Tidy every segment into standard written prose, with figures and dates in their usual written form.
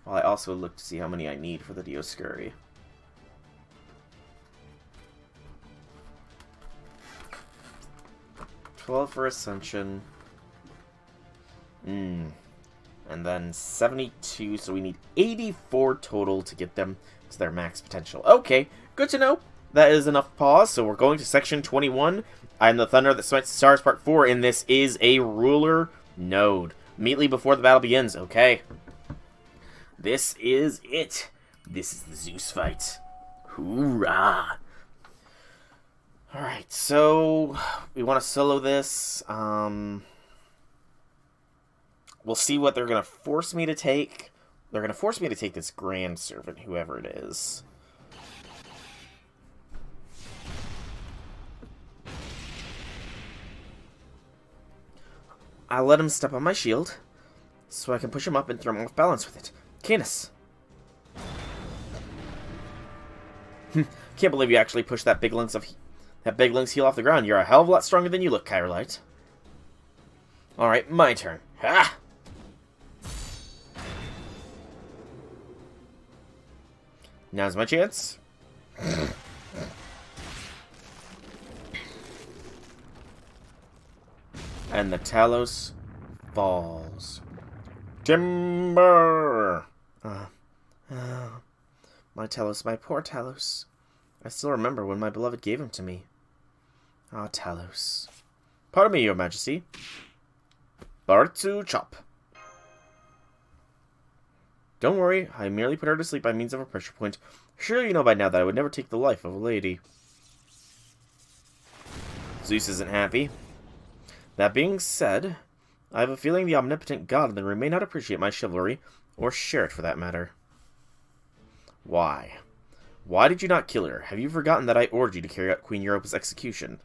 While I also look to see how many I need for the Dioscuri. $12 for Ascension. And then 72, so we need 84 total to get them to their max potential. Okay, good to know. That is enough pause, so we're going to section 21. I'm the Thunder that smites the stars, part 4, and this is a ruler node. Immediately before the battle begins, okay. This is it. This is the Zeus fight. Hoorah! Alright, so we want to solo this. We'll see what they're going to force me to take. They're going to force me to take this Grand Servant, whoever it is. I'll let him step on my shield, so I can push him up and throw him off balance with it. Canis. Can't believe you actually pushed that big length's heel off the ground. You're a hell of a lot stronger than you look, Chirolite. Alright, my turn. Ha! Now's my chance. And the Talos falls. Timber! My Talos, my poor Talos. I still remember when my beloved gave him to me. Ah, Talos. Pardon me, your majesty. Bartu chop. Don't worry, I merely put her to sleep by means of a pressure point. Surely you know by now that I would never take the life of a lady. Zeus isn't happy. That being said, I have a feeling the omnipotent god in the room may not appreciate my chivalry, or share it for that matter. Why? Why did you not kill her? Have you forgotten that I ordered you to carry out Queen Europa's execution?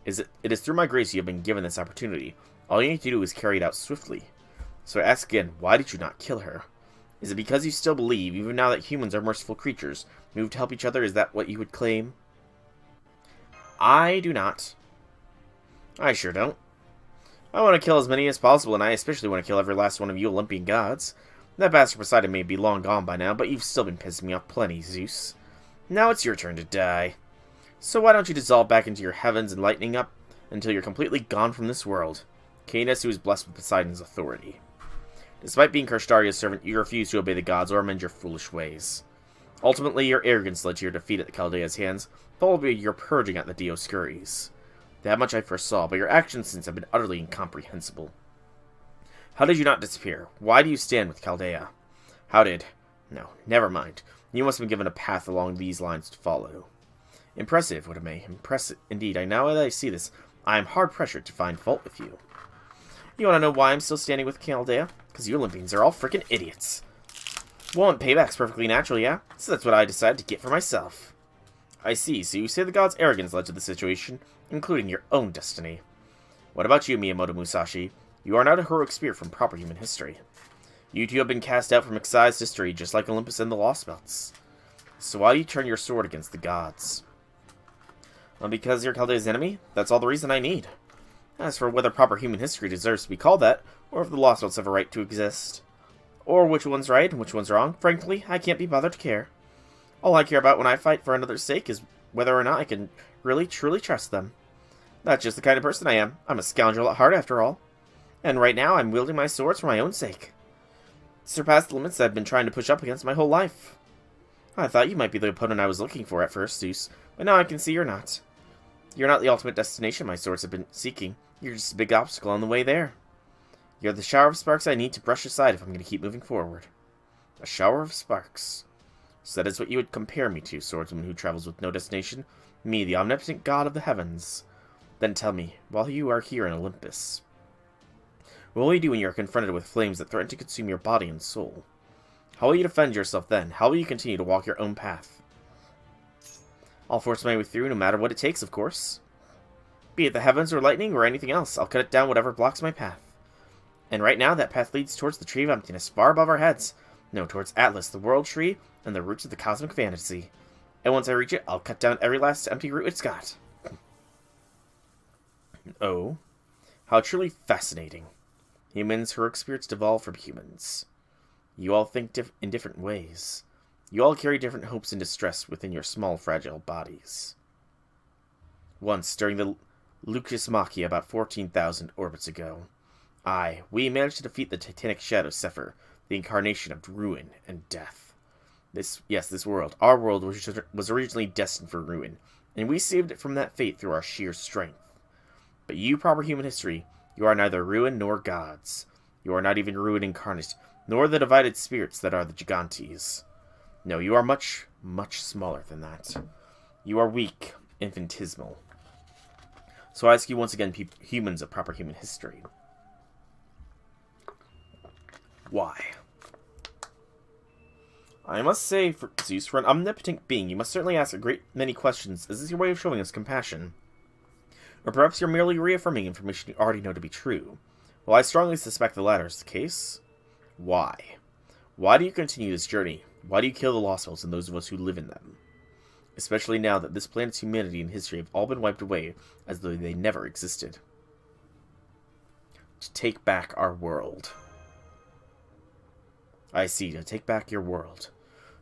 It is through my grace you have been given this opportunity. All you need to do is carry it out swiftly. So I ask again, why did you not kill her? Is it because you still believe, even now that humans are merciful creatures, moved to help each other? Is that what you would claim? I do not. I sure don't. I want to kill as many as possible, and I especially want to kill every last one of you Olympian gods. That bastard Poseidon may be long gone by now, but you've still been pissing me off plenty, Zeus. Now it's your turn to die. So why don't you dissolve back into your heavens and lightning up until you're completely gone from this world? Canis, who is blessed with Poseidon's authority. Despite being Karstaria's servant, you refuse to obey the gods or amend your foolish ways. Ultimately, your arrogance led to your defeat at the Chaldea's hands, followed by your purging at the Dioscuris. That much I foresaw, but your actions since have been utterly incomprehensible. How did you not disappear? Why do you stand with Chaldea? No, never mind. You must have been given a path along these lines to follow. Impressive, Wodame. Impressive indeed. Now that I see this, I am hard-pressured to find fault with you. You want to know why I'm still standing with Chaldea? Because you Olympians are all frickin' idiots. Well, and payback's perfectly natural, yeah? So that's what I decided to get for myself. I see, so you say the gods' arrogance led to the situation, including your own destiny. What about you, Miyamoto Musashi? You are not a heroic spirit from proper human history. You two have been cast out from excised history, just like Olympus and the Lostbelts. So why do you turn your sword against the gods? Well, because you're Chaldea's enemy? That's all the reason I need. As for whether proper human history deserves to be called that, or if the Lostbelts have a right to exist, or which one's right and which one's wrong, frankly, I can't be bothered to care. All I care about when I fight for another's sake is whether or not I can really, truly trust them. That's just the kind of person I am. I'm a scoundrel at heart, after all. And right now, I'm wielding my swords for my own sake. Surpassed the limits I've been trying to push up against my whole life. I thought you might be the opponent I was looking for at first, Zeus, but now I can see you're not. You're not the ultimate destination my swords have been seeking. You're just a big obstacle on the way there. You're the shower of sparks I need to brush aside if I'm going to keep moving forward. A shower of sparks. So that is what you would compare me to, swordsman who travels with no destination? Me, the omnipotent god of the heavens. Then tell me, while you are here in Olympus, what will you do when you are confronted with flames that threaten to consume your body and soul? How will you defend yourself then? How will you continue to walk your own path? I'll force my way through, no matter what it takes, of course. Be it the heavens or lightning or anything else, I'll cut it down whatever blocks my path. And right now, that path leads towards the Tree of Emptiness, far above our heads. No, towards Atlas, the World Tree, and the roots of the cosmic fantasy. And once I reach it, I'll cut down every last empty root it's got. Oh, how truly fascinating. Humans, heroic spirits devolve from humans. You all think in different ways. You all carry different hopes and distress within your small, fragile bodies. Once, during the Lucas Machia about 14,000 orbits ago, we managed to defeat the titanic shadow Sephir, the incarnation of ruin and death. This world, our world, was originally destined for ruin, and we saved it from that fate through our sheer strength. But you, proper human history, you are neither ruin nor gods. You are not even ruin incarnate, nor the divided spirits that are the Gigantes. No, you are much, much smaller than that. You are weak, infinitesimal. So I ask you once again, humans of proper human history. Why? I must say, Zeus, for an omnipotent being, you must certainly ask a great many questions. Is this your way of showing us compassion? Or perhaps you're merely reaffirming information you already know to be true? Well, I strongly suspect the latter is the case. Why? Why do you continue this journey? Why do you kill the Lostbelts and those of us who live in them? Especially now that this planet's humanity and history have all been wiped away as though they never existed. To take back our world. I see, to take back your world.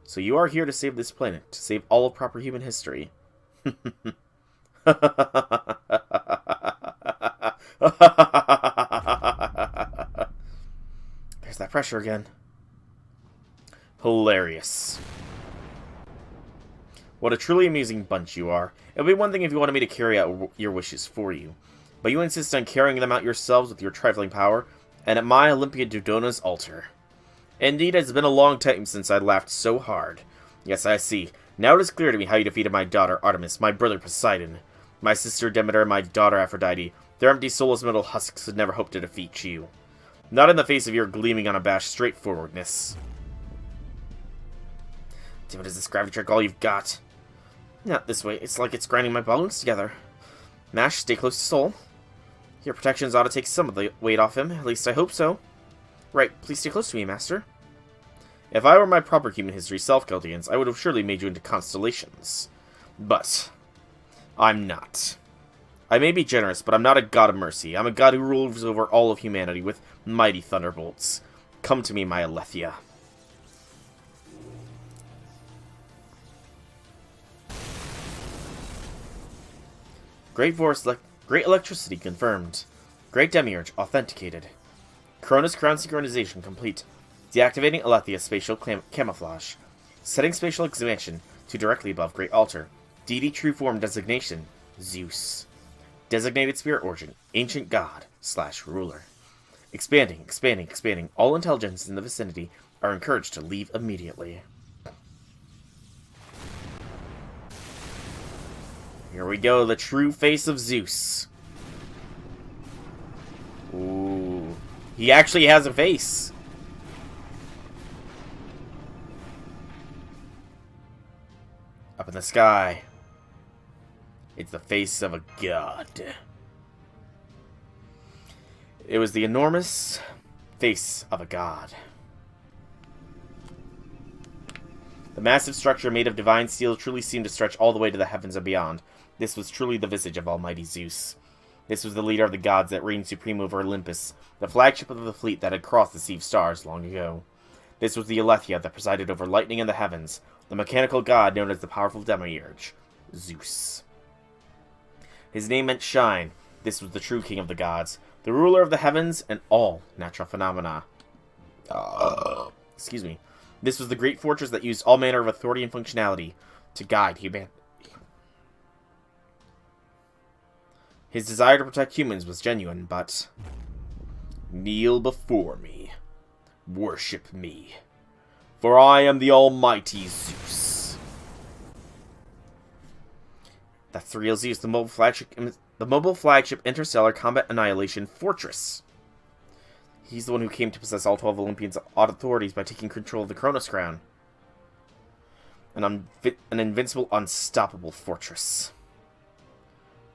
So you are here to save this planet, to save all of proper human history. There's that pressure again. Hilarious. What a truly amusing bunch you are. It would be one thing if you wanted me to carry out your wishes for you, but you insist on carrying them out yourselves with your trifling power, and at my Olympia Dodona's altar. Indeed, it has been a long time since I laughed so hard. Yes, I see. Now it is clear to me how you defeated my daughter Artemis, my brother Poseidon, my sister Demeter, and my daughter Aphrodite. Their empty soulless metal husks had never hoped to defeat you. Not in the face of your gleaming unabashed straightforwardness. Damn it, is this gravity trick all you've got? Not this way. It's like it's grinding my bones together. Mash, stay close to Sol. Your protections ought to take some of the weight off him. At least I hope so. Right, please stay close to me, Master. If I were my proper human history self-Chaldeans, I would have surely made you into constellations. But I'm not. I may be generous, but I'm not a god of mercy. I'm a god who rules over all of humanity with mighty thunderbolts. Come to me, my Alethea. Great electricity confirmed. Great demiurge authenticated. Cronus crown synchronization complete. Deactivating Alethea spatial camouflage. Setting spatial expansion to directly above Great Altar. Deity true form designation, Zeus. Designated spirit origin, ancient god / ruler. Expanding. All intelligence in the vicinity are encouraged to leave immediately. Here we go, the true face of Zeus. Ooh. He actually has a face. Up in the sky. It's the face of a god. It was the enormous face of a god. The massive structure made of divine steel truly seemed to stretch all the way to the heavens and beyond. This was truly the visage of almighty Zeus. This was the leader of the gods that reigned supreme over Olympus, the flagship of the fleet that had crossed the Sea of Stars long ago. This was the Alethea that presided over lightning in the heavens, the mechanical god known as the powerful demiurge, Zeus. His name meant shine. This was the true king of the gods, the ruler of the heavens and all natural phenomena. Excuse me. This was the great fortress that used all manner of authority and functionality to guide humanity. His desire to protect humans was genuine, but... Kneel before me. Worship me. For I am the almighty Zeus. That's the real Zeus, the mobile flagship Interstellar Combat Annihilation Fortress. He's the one who came to possess all 12 Olympians' authorities by taking control of the Cronus Crown. An invincible, unstoppable fortress.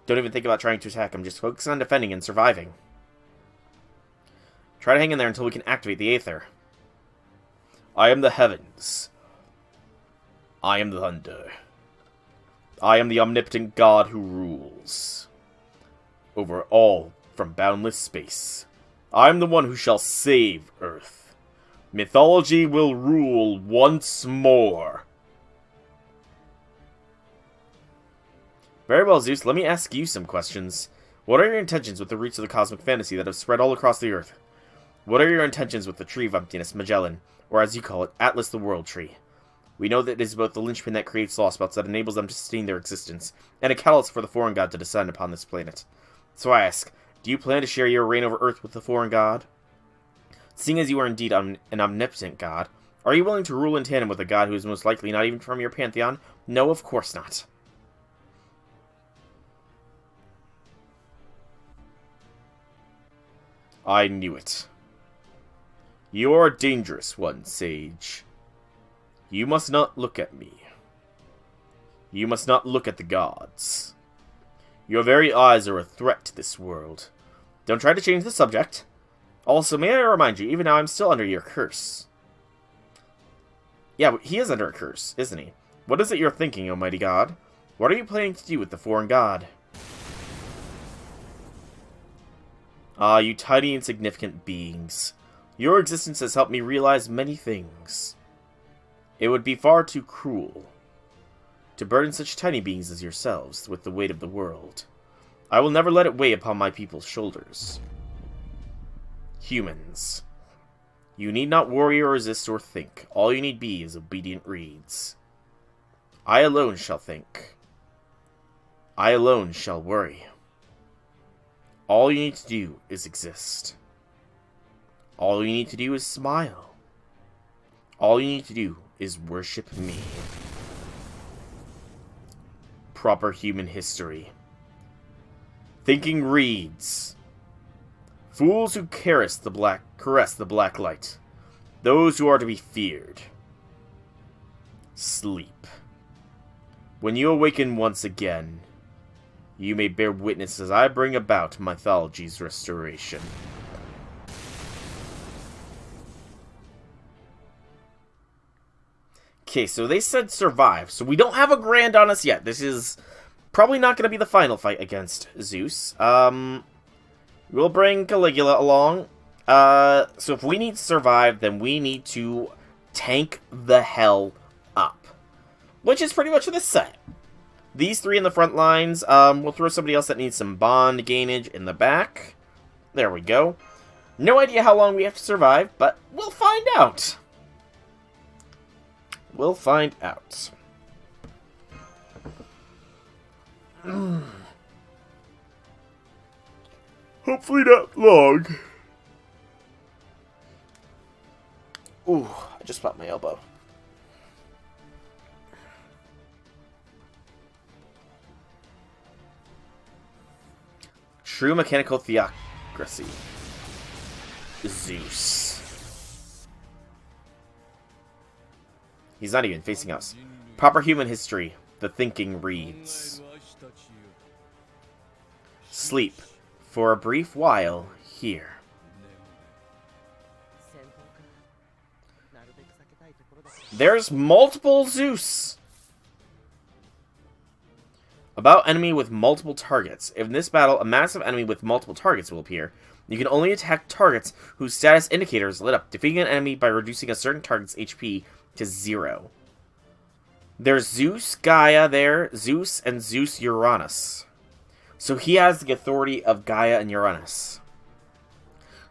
Don't even think about trying to attack him, just focus on defending and surviving. Try to hang in there until we can activate the Aether. I am the heavens. I am the thunder. I am the omnipotent god who rules over all from boundless space. I am the one who shall save Earth. Mythology will rule once more. Very well, Zeus, let me ask you some questions. What are your intentions with the roots of the cosmic fantasy that have spread all across the earth? What are your intentions with the Tree of Emptiness, Magellan, or as you call it, Atlas the World Tree? We know that it is both the linchpin that creates Lostbelts that enables them to sustain their existence, and a catalyst for the foreign god to descend upon this planet. So I ask, do you plan to share your reign over Earth with the foreign god? Seeing as you are indeed an omnipotent god, are you willing to rule in tandem with a god who is most likely not even from your pantheon? No, of course not. I knew it. You are a dangerous one, Sage. You must not look at me. You must not look at the gods. Your very eyes are a threat to this world. Don't try to change the subject. Also, may I remind you, even now I'm still under your curse. Yeah, he is under a curse, isn't he? What is it you're thinking, almighty god? What are you planning to do with the foreign god? Ah, you tiny insignificant beings. Your existence has helped me realize many things. It would be far too cruel to burden such tiny beings as yourselves with the weight of the world. I will never let it weigh upon my people's shoulders. Humans. You need not worry or resist or think. All you need be is obedient reeds. I alone shall think. I alone shall worry. All you need to do is exist. All you need to do is smile. All you need to do is worship me. Proper human history. Thinking reeds. Fools who caress the black light. Those who are to be feared. Sleep. When you awaken once again, you may bear witness as I bring about mythology's restoration. Okay, so they said survive, so we don't have a grand on us yet. This is probably not going to be the final fight against Zeus. We'll bring Caligula along. So if we need to survive, then we need to tank the hell up. Which is pretty much this set. These three in the front lines. We'll throw somebody else that needs some bond gainage in the back. There we go. No idea how long we have to survive, but we'll find out. We'll find out. Hopefully not long. Ooh, I just popped my elbow. True mechanical theocracy. Zeus. He's not even facing us. Proper human history. The thinking reads. Sleep. For a brief while, here. There's multiple Zeus! About enemy with multiple targets. In this battle, a massive enemy with multiple targets will appear. You can only attack targets whose status indicator is lit up, defeating an enemy by reducing a certain target's HP to 0. There's Zeus Gaia there, Zeus and Zeus Uranus. So he has the authority of Gaia and Uranus.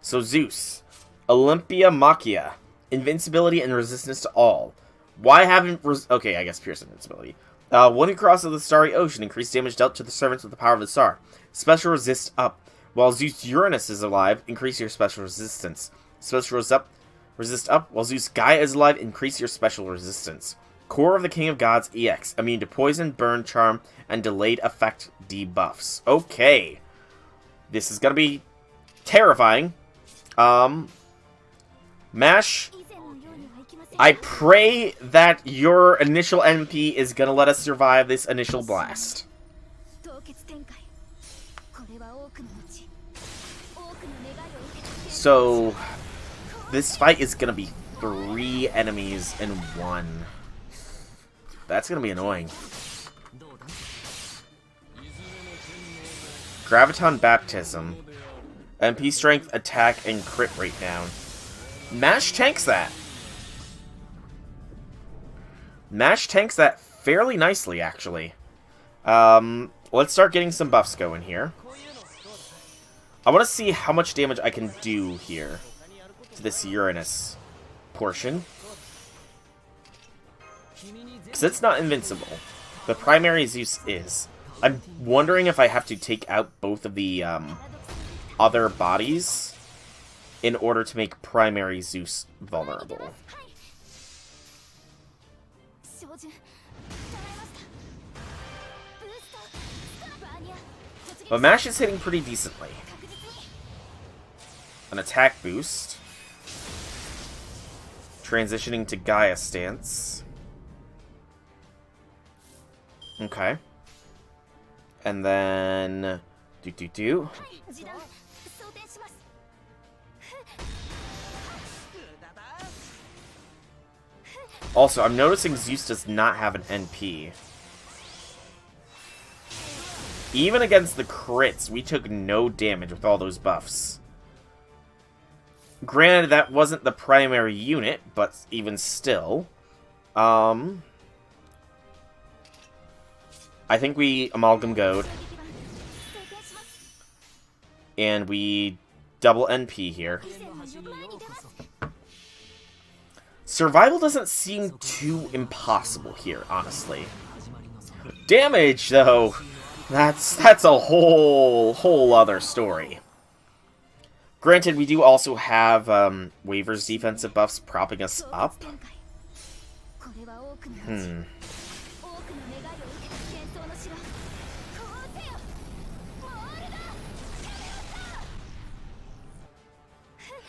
So Zeus, Olympia Machia, invincibility and resistance to all. Why haven't... okay, I guess pierce invincibility. One who crosses the starry ocean, increased damage dealt to the servants with the power of the star. Special resist up. While Zeus Uranus is alive, increase your special resistance. Special resist up. While Zeus Gaia is alive, increase your special resistance. Core of the King of Gods EX. Immune to poison, burn, charm, and delayed effect debuffs. Okay. This is gonna be terrifying. Mash. I pray that your initial MP is gonna let us survive this initial blast. So, this fight is gonna be 3 enemies in 1. That's gonna be annoying. Graviton Baptism. MP strength, attack, and crit rate down. Mash tanks that. Mash tanks that fairly nicely, actually. Let's start getting some buffs going here. I want to see how much damage I can do here to this Uranus portion. Because it's not invincible. The primary Zeus is. I'm wondering if I have to take out both of the other bodies in order to make primary Zeus vulnerable. But Mash is hitting pretty decently. An attack boost. Transitioning to Gaia stance. Okay. And then... Also, I'm noticing Zeus does not have an NP. Even against the crits, we took no damage with all those buffs. Granted, that wasn't the primary unit, but even still. I think we Amalgam Goad. And we double NP here. Survival doesn't seem too impossible here, honestly. Damage, though, that's a whole other story. Granted, we do also have Waver's defensive buffs propping us up.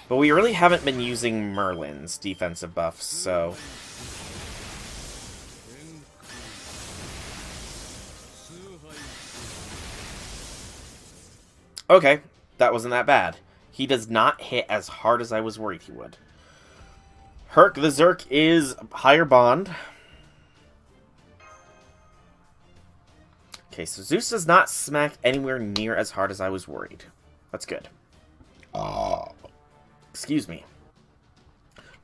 But we really haven't been using Merlin's defensive buffs, so... Okay, that wasn't that bad. He does not hit as hard as I was worried he would. Herc the Zerk is higher bond. Okay, so Zeus does not smack anywhere near as hard as I was worried. That's good. Excuse me.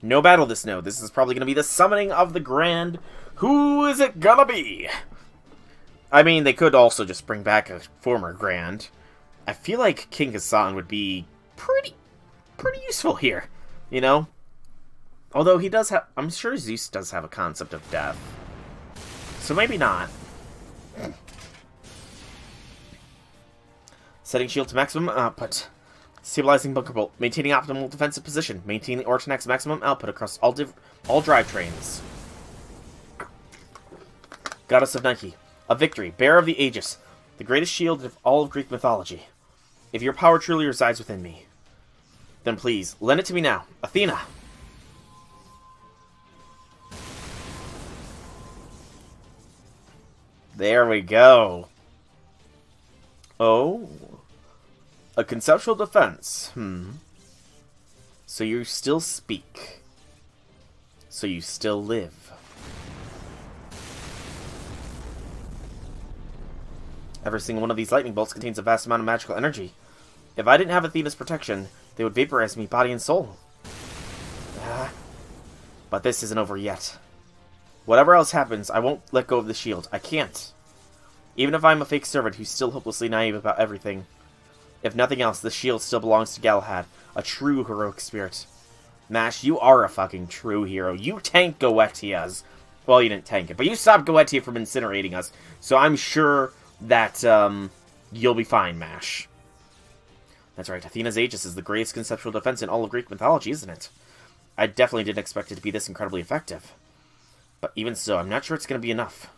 No battle this node. This is probably going to be the summoning of the Grand. Who is it gonna be? I mean, they could also just bring back a former Grand. I feel like King Hassan would be pretty useful here, you know? Although he does have... I'm sure Zeus does have a concept of death. So maybe not. Setting shield to maximum output. Stabilizing bunker bolt. Maintaining optimal defensive position. Maintaining the Ortonac's maximum output across all drivetrains. Goddess of Nike. A victory. Bearer of the Aegis. The greatest shield of all of Greek mythology. If your power truly resides within me, then please, lend it to me now. Athena! There we go. Oh. A conceptual defense. So you still speak. So you still live. Every single one of these lightning bolts contains a vast amount of magical energy. If I didn't have Athena's protection, they would vaporize me body and soul. But this isn't over yet. Whatever else happens, I won't let go of the shield. I can't. Even if I'm a fake servant who's still hopelessly naive about everything. If nothing else, the shield still belongs to Galahad, a true heroic spirit. Mash, you are a fucking true hero. You tanked Goetia's. Well, you didn't tank it, but you stopped Goetia from incinerating us. So I'm sure that you'll be fine, Mash. That's right, Athena's Aegis is the greatest conceptual defense in all of Greek mythology, isn't it? I definitely didn't expect it to be this incredibly effective. But even so, I'm not sure it's going to be enough.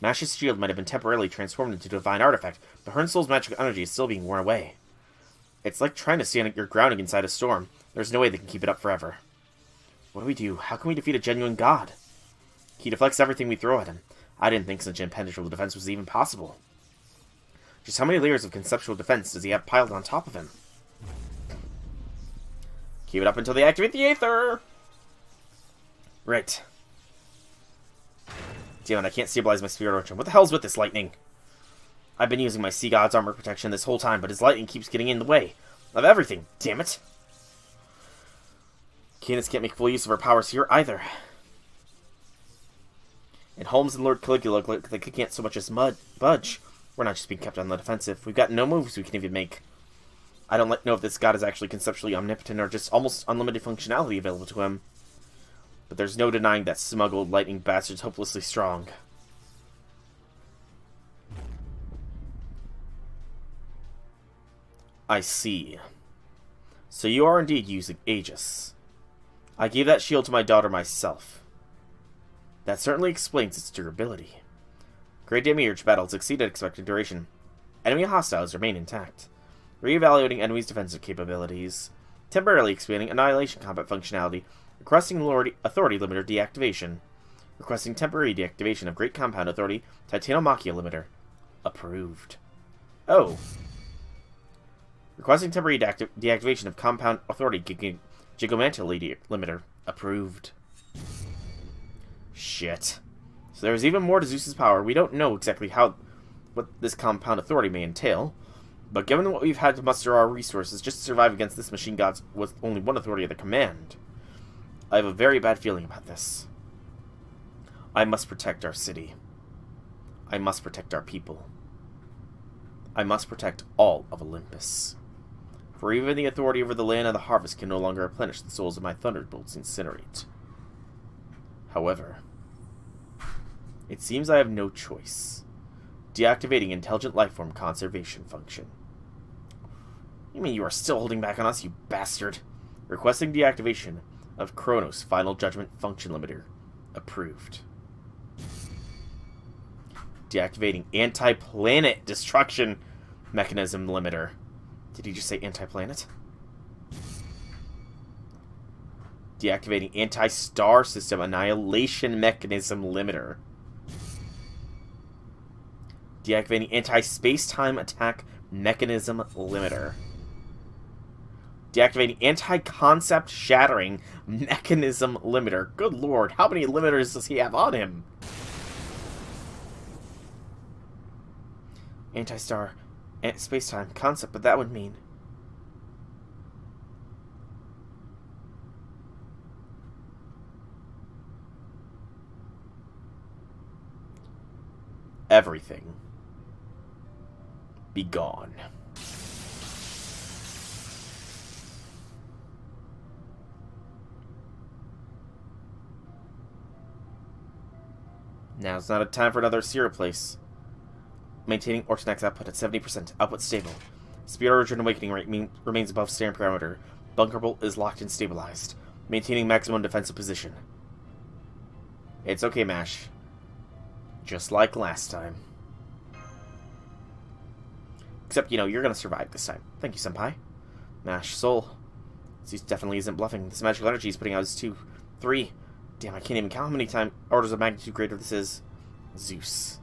Mash's shield might have been temporarily transformed into a divine artifact, but Hernsoul's magical energy is still being worn away. It's like trying to stand your ground inside a storm. There's no way they can keep it up forever. What do we do? How can we defeat a genuine god? He deflects everything we throw at him. I didn't think such impenetrable defense was even possible. Just how many layers of conceptual defense does he have piled on top of him? Keep it up until they activate the Aether! Right. Damn it, I can't stabilize my Spirit Orchard. What the hell's with this lightning? I've been using my Sea God's armor protection this whole time, but his lightning keeps getting in the way of everything. Damn it. Candace can't make full use of her powers here either. And Holmes and Lord Caligula look like they can't so much as budge. We're not just being kept on the defensive. We've got no moves we can even make. I don't know if this god is actually conceptually omnipotent or just almost unlimited functionality available to him. But there's no denying that smug old lightning bastard's hopelessly strong. I see. So you are indeed using Aegis. I gave that shield to my daughter myself. That certainly explains its durability. Great Demiurge battles exceeded expected duration. Enemy hostiles remain intact. Reevaluating enemies' defensive capabilities. Temporarily expanding annihilation combat functionality. Requesting authority limiter deactivation. Requesting temporary deactivation of Great Compound Authority Titanomachia limiter. Approved. Oh. Requesting temporary deactivation of Compound Authority Gigomanta limiter. Approved. Shit. So there's even more to Zeus's power. We don't know exactly what this Compound Authority may entail, but given what we've had to muster our resources just to survive against this machine god with only one authority at the command, I have a very bad feeling about this. I must protect our city. I must protect our people. I must protect all of Olympus. For even the authority over the land and the harvest can no longer replenish the souls of my thunderbolts incinerate. However, it seems I have no choice. Deactivating intelligent lifeform conservation function. You mean you are still holding back on us, you bastard? Requesting deactivation of Kronos Final Judgment Function Limiter. Approved. Deactivating Anti-Planet Destruction Mechanism Limiter. Did he just say anti-planet? Deactivating Anti-Star System Annihilation Mechanism Limiter. Deactivating Anti-Space-Time Attack Mechanism Limiter. Deactivating Anti-Concept Shattering Mechanism Limiter. Good lord, how many limiters does he have on him? Anti-Star Space-Time Concept, but that would mean... everything. Be gone. Now's not a time for another serial place. Maintaining Ortonex output at 70%. Output stable. Speed origin awakening rate remains above standard parameter. Bunker bolt is locked and stabilized. Maintaining maximum defensive position. It's okay, MASH. Just like last time. Except, you know, you're gonna survive this time. Thank you, Senpai. MASH Soul. Zeus definitely isn't bluffing. This magical energy is putting out his 2, 3. Damn, I can't even count how many orders of magnitude greater this is. Zeus.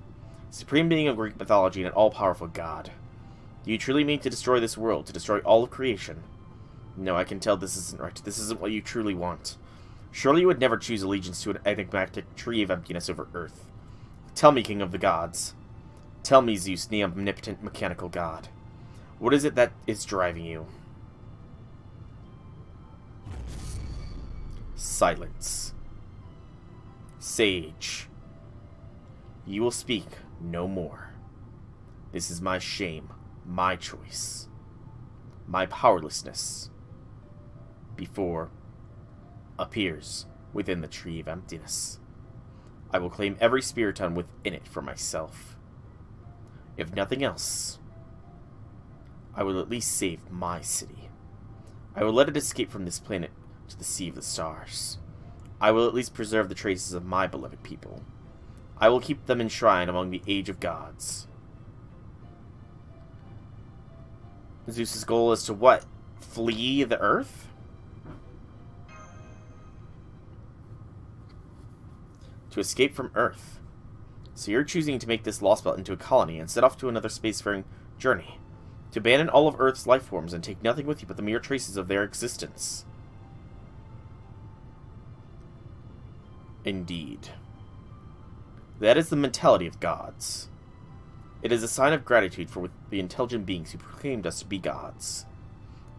Supreme being of Greek mythology and an all-powerful god. Do you truly mean to destroy this world, to destroy all of creation? No, I can tell this isn't right. This isn't what you truly want. Surely you would never choose allegiance to an enigmatic tree of emptiness over Earth. Tell me, King of the Gods. Tell me, Zeus, the omnipotent mechanical god. What is it that is driving you? Silence. Sage. You will speak no more. This is my shame, my choice, my powerlessness. Before appears within the tree of emptiness. I will claim every spiriton within it for myself. If nothing else, I will at least save my city. I will let it escape from this planet to the sea of the stars. I will at least preserve the traces of my beloved people. I will keep them enshrined among the age of gods. Zeus's goal is to what? Flee the Earth? To escape from Earth. So you're choosing to make this Lostbelt into a colony and set off to another spacefaring journey. To abandon all of Earth's life forms and take nothing with you but the mere traces of their existence. Indeed. That is the mentality of gods. It is a sign of gratitude for the intelligent beings who proclaimed us to be gods.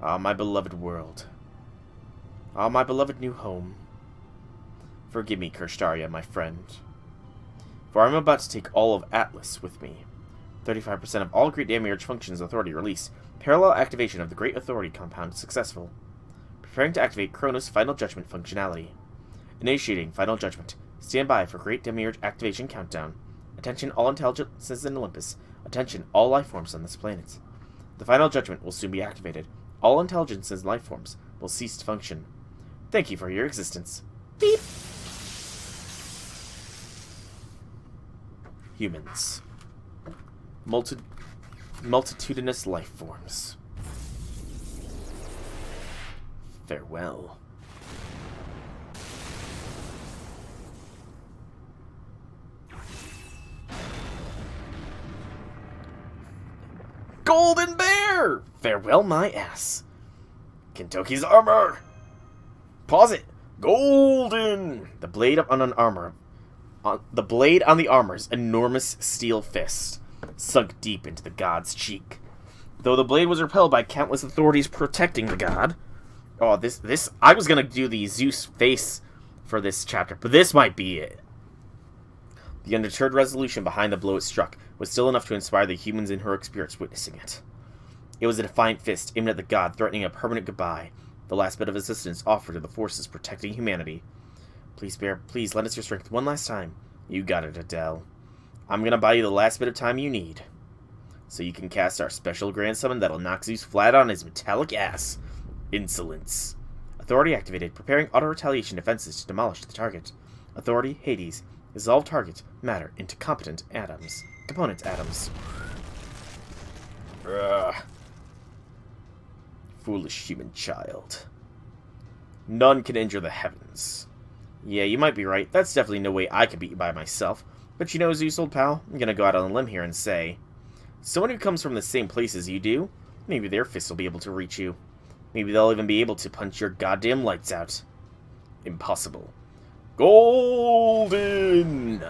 Ah, my beloved world. Ah, my beloved new home. Forgive me, Kirshtaria, my friend. For I am about to take all of Atlas with me. 35% of all Great Demiurge functions authority release. Parallel activation of the Great Authority compound successful. Preparing to activate Kronos' Final Judgment functionality. Initiating Final Judgment. Stand by for Great Demiurge activation countdown. Attention all intelligences in Olympus. Attention all life forms on this planet. The Final Judgment will soon be activated. All intelligences and life forms will cease to function. Thank you for your existence. Beep! Humans. Multitudinous life forms. Farewell. Golden Bear! Farewell my ass. Kentucky's armor! Pause it! Golden! The blade on an armor. The blade on the armor's enormous steel fist sunk deep into the god's cheek. Though the blade was repelled by countless authorities protecting the god. Oh, this I was gonna do the Zeus face for this chapter, but this might be it. The undeterred resolution behind the blow it struck was still enough to inspire the humans and heroic spirits witnessing it. It was a defiant fist aimed at the god, threatening a permanent goodbye, the last bit of assistance offered to the forces protecting humanity. Please, Bear, please lend us your strength one last time. You got it, Adele. I'm gonna buy you the last bit of time you need, so you can cast our special grand summon that'll knock Zeus flat on his metallic ass. Insolence. Authority activated, preparing auto-retaliation defenses to demolish the target. Authority, Hades. Dissolve target, matter, into component atoms. Ugh. Foolish human child. None can injure the heavens. Yeah, you might be right. That's definitely no way I could beat you by myself. But you know, Zeus, old pal, I'm gonna go out on a limb here and say, someone who comes from the same place as you do, maybe their fists will be able to reach you. Maybe they'll even be able to punch your goddamn lights out. Impossible. Golden!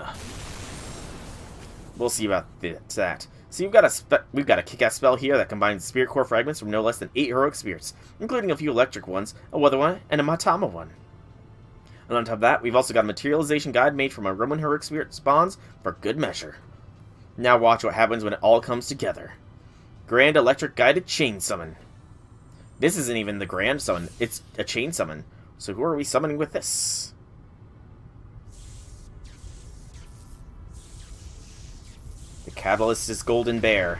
We'll see about that. So we've got a kick-ass spell here that combines spirit core fragments from no less than 8 heroic spirits, including a few electric ones, a weather one, and a Matama one. And on top of that, we've also got a materialization guide made from a Roman heroic spirit spawns for good measure. Now watch what happens when it all comes together. Grand electric guided chain summon. This isn't even the grand summon, it's a chain summon. So who are we summoning with this? The catalyst is Golden Bear.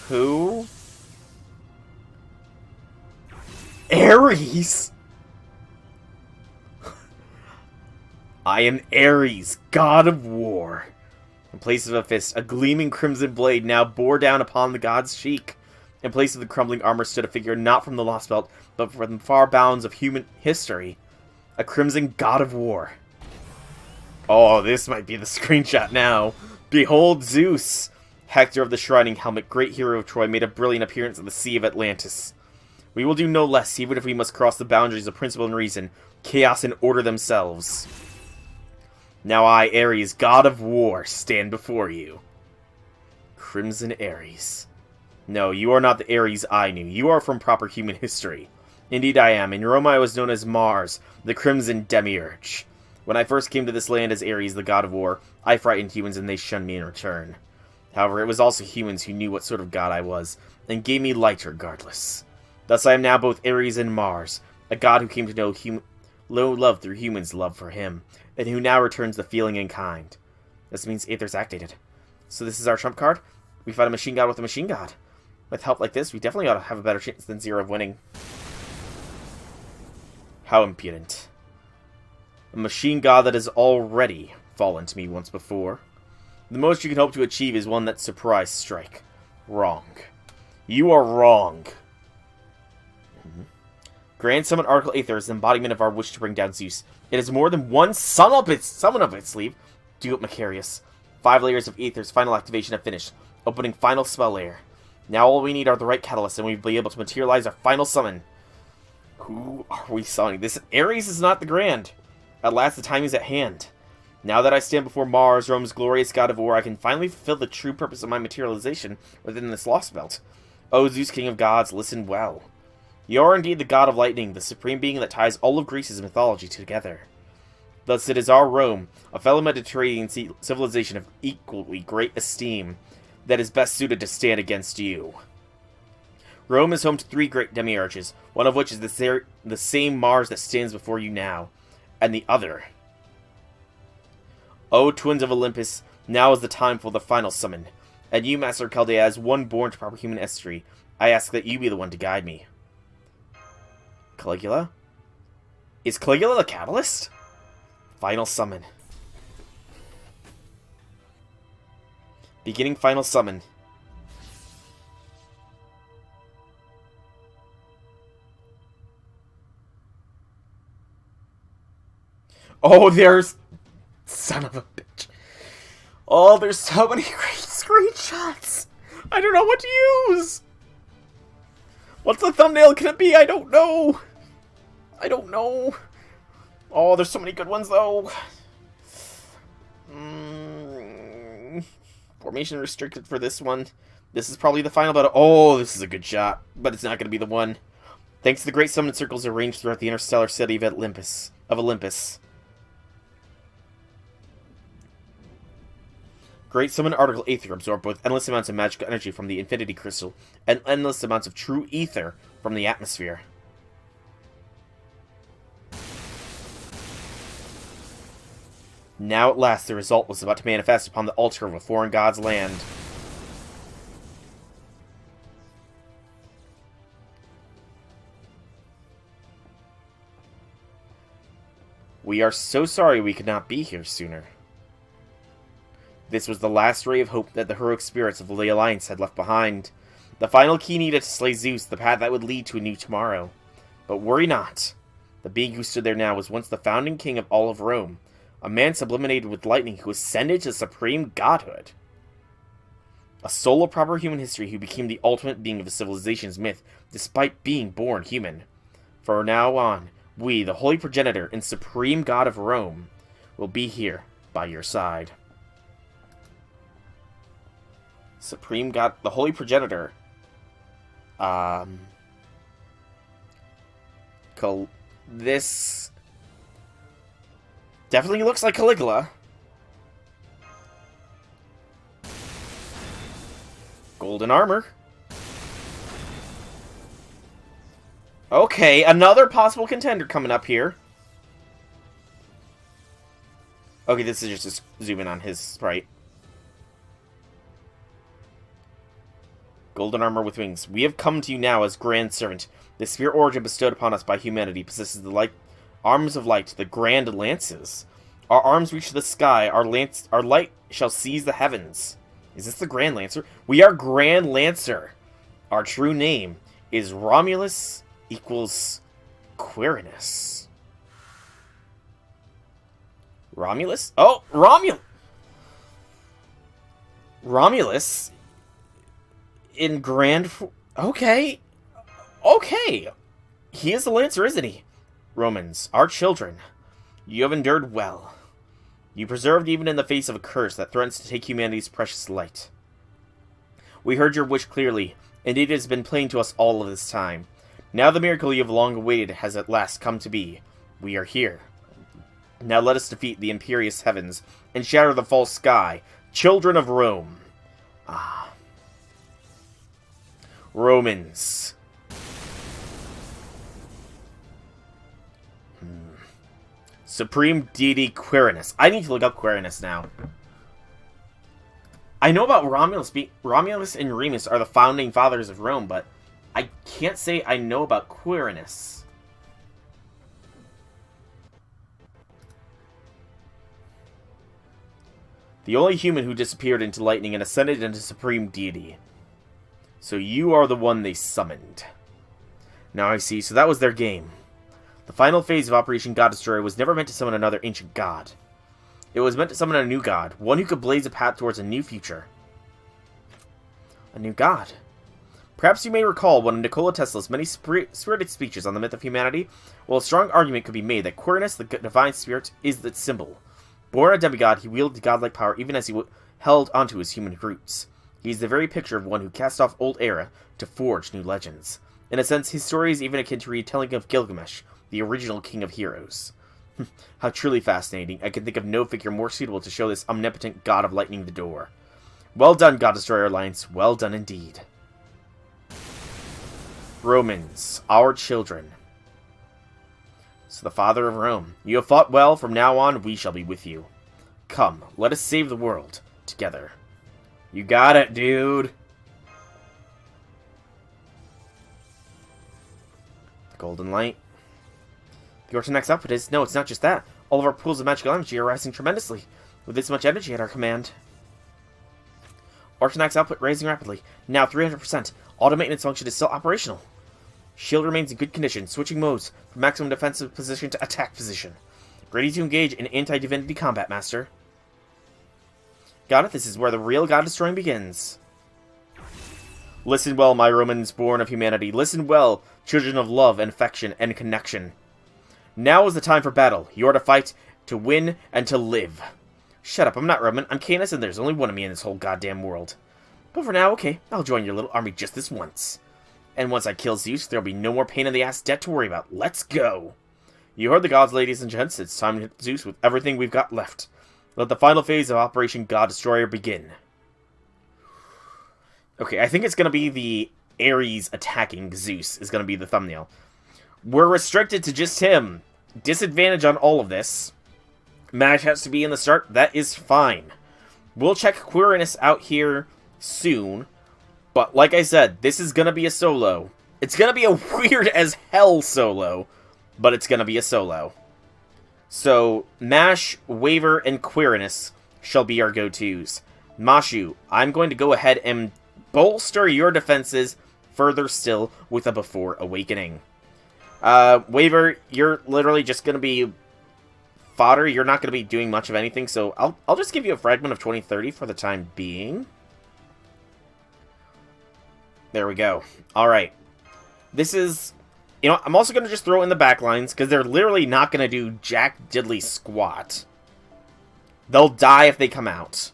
Who? Ares! I am Ares, god of war. In place of a fist, a gleaming crimson blade now bore down upon the god's cheek. In place of the crumbling armor stood a figure not from the Lostbelt, but from the far bounds of human history. A crimson god of war. Oh, this might be the screenshot now. Behold Zeus! Hector of the Shrining Helmet, great hero of Troy, made a brilliant appearance at the Sea of Atlantis. We will do no less, even if we must cross the boundaries of principle and reason, chaos and order themselves. Now I, Ares, god of war, stand before you. Crimson Ares. No, you are not the Ares I knew. You are from proper human history. Indeed I am. In Rome I was known as Mars, the Crimson Demiurge. When I first came to this land as Ares, the god of war, I frightened humans and they shunned me in return. However, it was also humans who knew what sort of god I was, and gave me light regardless. Thus I am now both Ares and Mars, a god who came to know love through humans' love for him, and who now returns the feeling in kind. This means Aether's activated. So this is our trump card? We fight a machine god with a machine god. With help like this, we definitely ought to have a better chance than zero of winning. How impudent. A machine god that has already fallen to me once before. The most you can hope to achieve is one that's surprise strike. Wrong. You are wrong. Grand Summon Article Aether is the embodiment of our wish to bring down Zeus. It has more than one summon up its sleeve. Do it, Macarius. 5 layers of Aether's final activation have finished, opening final spell layer. Now all we need are the right catalysts, and we'll be able to materialize our final summon. Who are we summoning? This Ares is not the Grand. At last, the time is at hand. Now that I stand before Mars, Rome's glorious god of war, I can finally fulfill the true purpose of my materialization within this Lostbelt. O Zeus, king of gods, listen well. You are indeed the god of lightning, the supreme being that ties all of Greece's mythology together. Thus it is our Rome, a fellow Mediterranean civilization of equally great esteem, that is best suited to stand against you. Rome is home to 3 great demiurges, one of which is the same Mars that stands before you now, and the other. O twins of Olympus, now is the time for the final summon, and you, Master Chaldea, as one born to proper human history, I ask that you be the one to guide me. Caligula? Is Caligula the catalyst? Final summon. Beginning final summon. Oh, there's... Son of a bitch. Oh, there's so many great screenshots. I don't know what to use. What's the thumbnail gonna be? I don't know. I don't know. Oh, there's so many good ones, though. Formation restricted for this one. This is probably the final battle. Oh, this is a good shot, but it's not going to be the one. Thanks to the great summon circles arranged throughout the interstellar city of Olympus. Great summon article Aether absorb both endless amounts of magical energy from the infinity crystal and endless amounts of true ether from the atmosphere. Now at last the result was about to manifest upon the altar of a foreign god's land. We are so sorry we could not be here sooner. This was the last ray of hope that the heroic spirits of the Alliance had left behind. The final key needed to slay Zeus, the path that would lead to a new tomorrow. But worry not. The being who stood there now was once the founding king of all of Rome. A man sublimated with lightning who ascended to supreme godhood. A soul of proper human history who became the ultimate being of a civilization's myth, despite being born human. From now on, we, the holy progenitor and supreme god of Rome, will be here by your side. Supreme god, the holy progenitor. This definitely looks like Caligula. Golden armor. Okay, another possible contender coming up here. Okay, this is just a zoom in on his sprite. Golden armor with wings. We have come to you now as grand servant. The sphere origin bestowed upon us by humanity possesses the light, arms of light, the grand lances. Our arms reach the sky. Our light shall seize the heavens. Is this the Grand Lancer? We are Grand Lancer. Our true name is Romulus equals Quirinus. Romulus? Oh, Romulus in Grand... Okay. Okay. He is the Lancer, isn't he? Romans, our children, you have endured well. You preserved even in the face of a curse that threatens to take humanity's precious light. We heard your wish clearly, and it has been plain to us all of this time. Now the miracle you have long awaited has at last come to be. We are here. Now let us defeat the imperious heavens and shatter the false sky. Children of Rome. Ah. Romans. Supreme Deity Quirinus. I need to look up Quirinus now. I know about Romulus. Romulus and Remus are the founding fathers of Rome, but I can't say I know about Quirinus. The only human who disappeared into lightning and ascended into Supreme Deity. So you are the one they summoned. Now I see. So that was their game. The final phase of Operation God Destroyer was never meant to summon another ancient god. It was meant to summon a new god, one who could blaze a path towards a new future. A new god. Perhaps you may recall one of Nikola Tesla's many spirited speeches on the myth of humanity. Well, a strong argument could be made that Quirinus, the divine spirit, is its symbol. Born a demigod, he wielded godlike power even as he held onto his human roots. He is the very picture of one who cast off old era to forge new legends. In a sense, his story is even akin to retelling of Gilgamesh, the original king of heroes. How truly fascinating. I can think of no figure more suitable to show this omnipotent god of lightning the door. Well done, God Destroyer Alliance. Well done indeed. Romans, our children. So the father of Rome. You have fought well. From now on, we shall be with you. Come, let us save the world together. You got it, dude. The golden light. The Ortonax output is... No, it's not just that. All of our pools of magical energy are rising tremendously. With this much energy at our command. Ortonax output rising rapidly. Now 300%. Auto maintenance function is still operational. Shield remains in good condition. Switching modes from maximum defensive position to attack position. Ready to engage in anti-divinity combat, Master. Got it? This is where the real god-destroying begins. Listen well, my Romans born of humanity. Listen well, children of love and affection and connection. Now is the time for battle. You are to fight, to win, and to live. Shut up, I'm not Roman. I'm Canis, and there's only one of me in this whole goddamn world. But for now, okay, I'll join your little army just this once. And once I kill Zeus, there'll be no more pain-in-the-ass debt to worry about. Let's go! You heard the gods, ladies and gents. It's time to hit Zeus with everything we've got left. Let the final phase of Operation God Destroyer begin. Okay, I think it's going to be the Ares attacking Zeus is going to be the thumbnail. We're restricted to just him. Disadvantage on all of this. Match has to be in the start. That is fine. We'll check Quirinus out here soon. But like I said, this is going to be a solo. It's going to be a weird as hell solo. But it's going to be a solo. So, Mash, Waver, and Quirinus shall be our go-tos. Mashu, I'm going to go ahead and bolster your defenses further still with a Before Awakening. Waver, you're literally just going to be fodder. You're not going to be doing much of anything, so I'll just give you a fragment of 2030 for the time being. There we go. Alright. This is... You know, I'm also going to just throw in the backlines, because they're literally not going to do jack diddly squat. They'll die if they come out.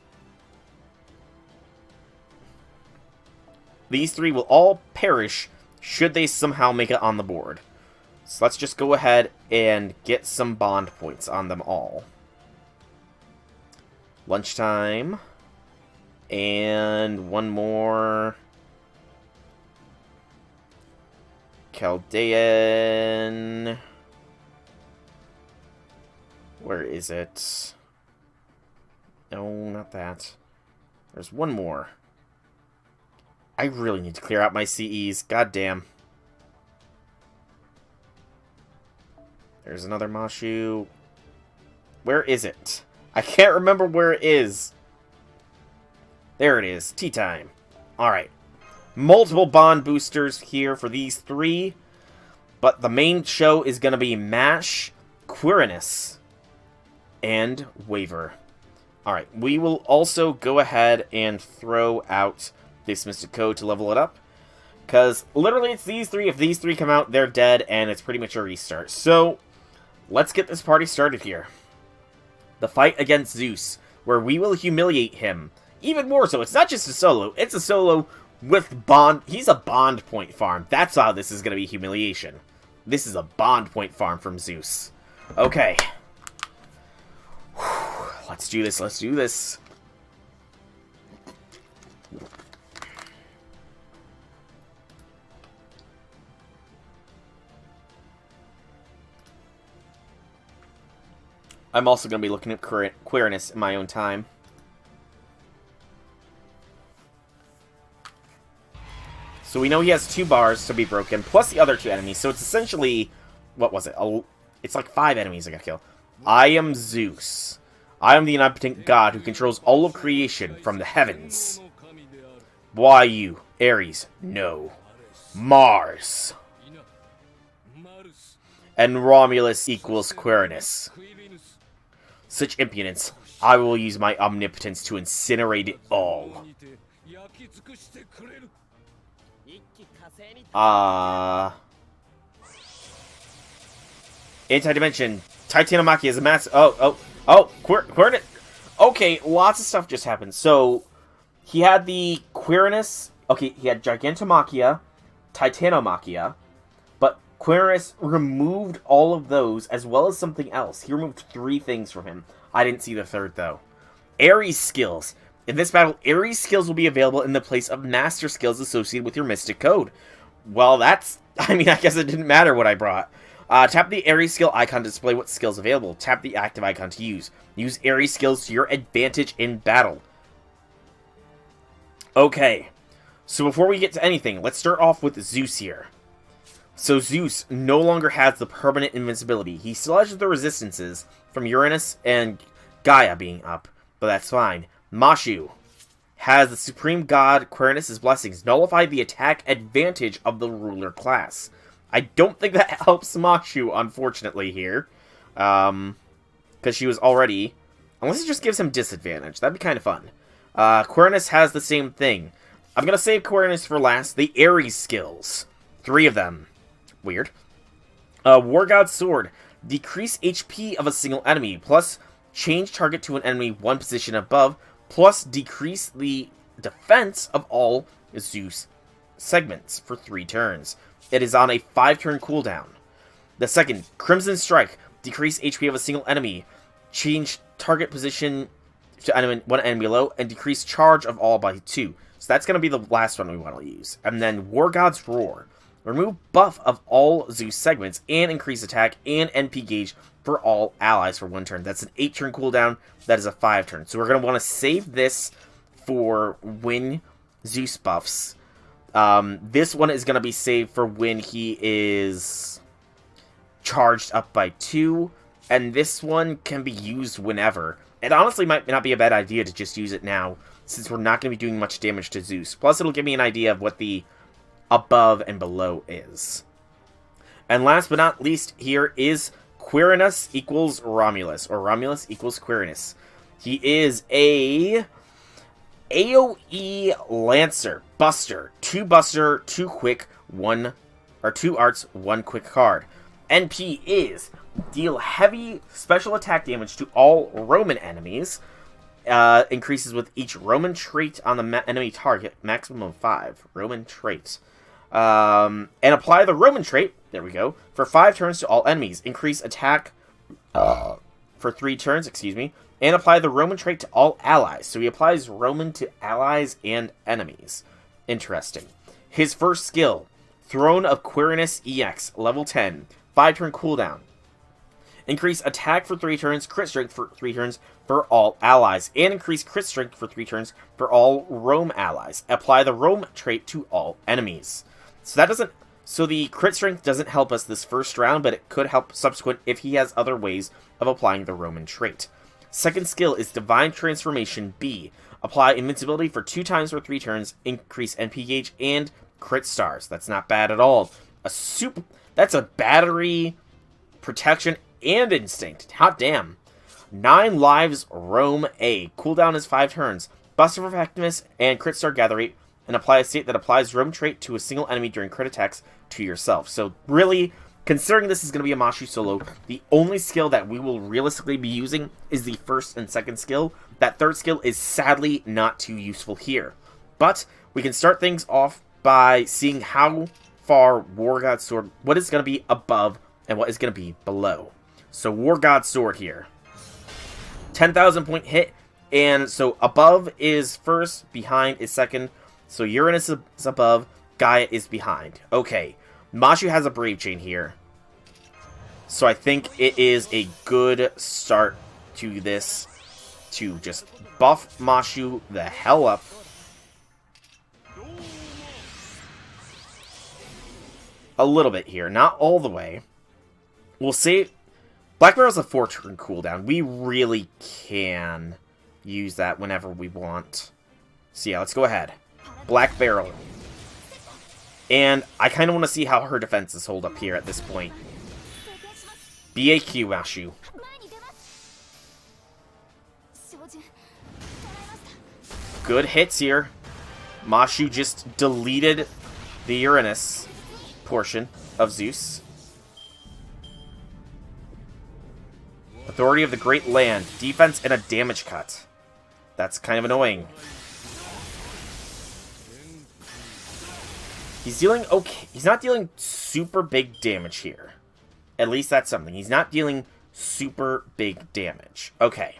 These three will all perish should they somehow make it on the board. So let's just go ahead and get some bond points on them all. Lunchtime. And one more... Chaldean. Where is it? No, not that. There's one more. I really need to clear out my CEs. God damn. There's another Mashu. Where is it? I can't remember where it is. There it is. Tea time. Alright. Multiple bond boosters here for these three. But the main show is going to be Mash, Quirinus, and Waver. Alright, we will also go ahead and throw out this Mystic Code to level it up. Because literally it's these three. If these three come out, they're dead, and it's pretty much a restart. So, let's get this party started here. The fight against Zeus, where we will humiliate him. Even more so, it's not just a solo, it's a solo with bond. He's a bond point farm. That's how this is going to be humiliation. This is a bond point farm from Zeus. Okay. Whew. Let's do this, let's do this. I'm also going to be looking at Quirinus in my own time. So we know he has 2 bars to be broken, plus the other 2 enemies. So it's essentially... What was it? It's like 5 enemies I gotta kill. I am Zeus. I am the omnipotent god who controls all of creation from the heavens. Why you? Ares. No. Mars. And Romulus equals Quirinus. Such impudence. I will use my omnipotence to incinerate it all. Anti-dimension. Titanomachy is a mass... Oh. Oh, Quirinius. Okay, lots of stuff just happened. So, he had the Quirinius. Okay, he had Gigantomachia, Titanomachia, but Quirinius removed all of those as well as something else. He removed 3 things from him. I didn't see the third, though. Ares skills. In this battle, Ares skills will be available in the place of master skills associated with your Mystic Code. Well, that's... I mean, I guess it didn't matter what I brought. Tap the Ares skill icon to display what skills available. Tap the active icon to use. Use Ares skills to your advantage in battle. Okay. So before we get to anything, let's start off with Zeus here. So Zeus no longer has the permanent invincibility. He still has the resistances from Uranus and Gaia being up, but that's fine. Mashu has the supreme god Quirinius' blessings nullify the attack advantage of the ruler class. I don't think that helps Mashu, unfortunately, here. Because she was already... Unless it just gives him disadvantage. That'd be kind of fun. Quirinius has the same thing. I'm going to save Quirinius for last. The Ares skills. 3 of them. Weird. War God's Sword. Decrease HP of a single enemy. Plus, change target to an enemy 1 position above. Plus, decrease the defense of all Zeus segments for 3 turns. It is on a 5-turn cooldown. The second, Crimson Strike. Decrease HP of a single enemy. Change target position to 1 enemy below. And decrease charge of all by 2. So that's going to be the last one we want to use. And then War God's Roar. Remove buff of all Zeus segments. And increase attack and NP gauge for all allies for 1 turn. That's an 8-turn cooldown. That is a 5-turn. So we're going to want to save this for when Zeus buffs. This one is going to be saved for when he is charged up by 2, and this one can be used whenever. It honestly might not be a bad idea to just use it now, since we're not going to be doing much damage to Zeus. Plus, it'll give me an idea of what the above and below is. And last but not least, here is Quirinius equals Romulus, or Romulus equals Quirinius. He is a AoE Lancer, Buster, 2 Buster, 2 Quick, 1, or 2 Arts, 1 Quick card. NP is deal heavy special attack damage to all Roman enemies, increases with each Roman trait on the enemy target, maximum of 5, Roman traits. And apply the Roman trait, there we go, for 5 turns to all enemies, increase attack for 3 turns, and apply the Roman trait to all allies. So he applies Roman to allies and enemies. Interesting. His first skill, Throne of Quirinius EX, level 10, 5-turn cooldown. Increase attack for 3 turns, crit strength for 3 turns for all allies, and increase crit strength for 3 turns for all Rome allies. Apply the Rome trait to all enemies. So the crit strength doesn't help us this first round, but it could help subsequent if he has other ways of applying the Roman trait. Second skill is Divine Transformation B. Apply invincibility for 2 times for 3 turns, increase NP gauge, and crit stars. That's not bad at all. That's a battery, protection, and instinct. Hot damn. 9 lives, Rome A. Cooldown is 5 turns. Buster for effectiveness and crit star gather rate, and apply a state that applies Rome trait to a single enemy during crit attacks to yourself. So really, considering this is going to be a Mashu solo, the only skill that we will realistically be using is the first and second skill. That third skill is sadly not too useful here. But we can start things off by seeing how far War God's Sword, what is going to be above and what is going to be below. So War God's Sword here. 10,000 point hit, and so above is first, behind is second. So Uranus is above, Gaia is behind. Okay, Mashu has a Brave Chain here. So I think it is a good start to this to just buff Mashu the hell up. A little bit here, not all the way. We'll save... Black Barrel's a 4-turn cooldown. We really can use that whenever we want. So yeah, let's go ahead. Black Barrel. And I kind of want to see how her defenses hold up here at this point. BAQ, Mashu. Good hits here. Mashu just deleted the Uranus portion of Zeus. Authority of the Great Land. Defense and a damage cut. That's kind of annoying. He's dealing okay. He's not dealing super big damage here. At least that's something. He's not dealing super big damage. Okay.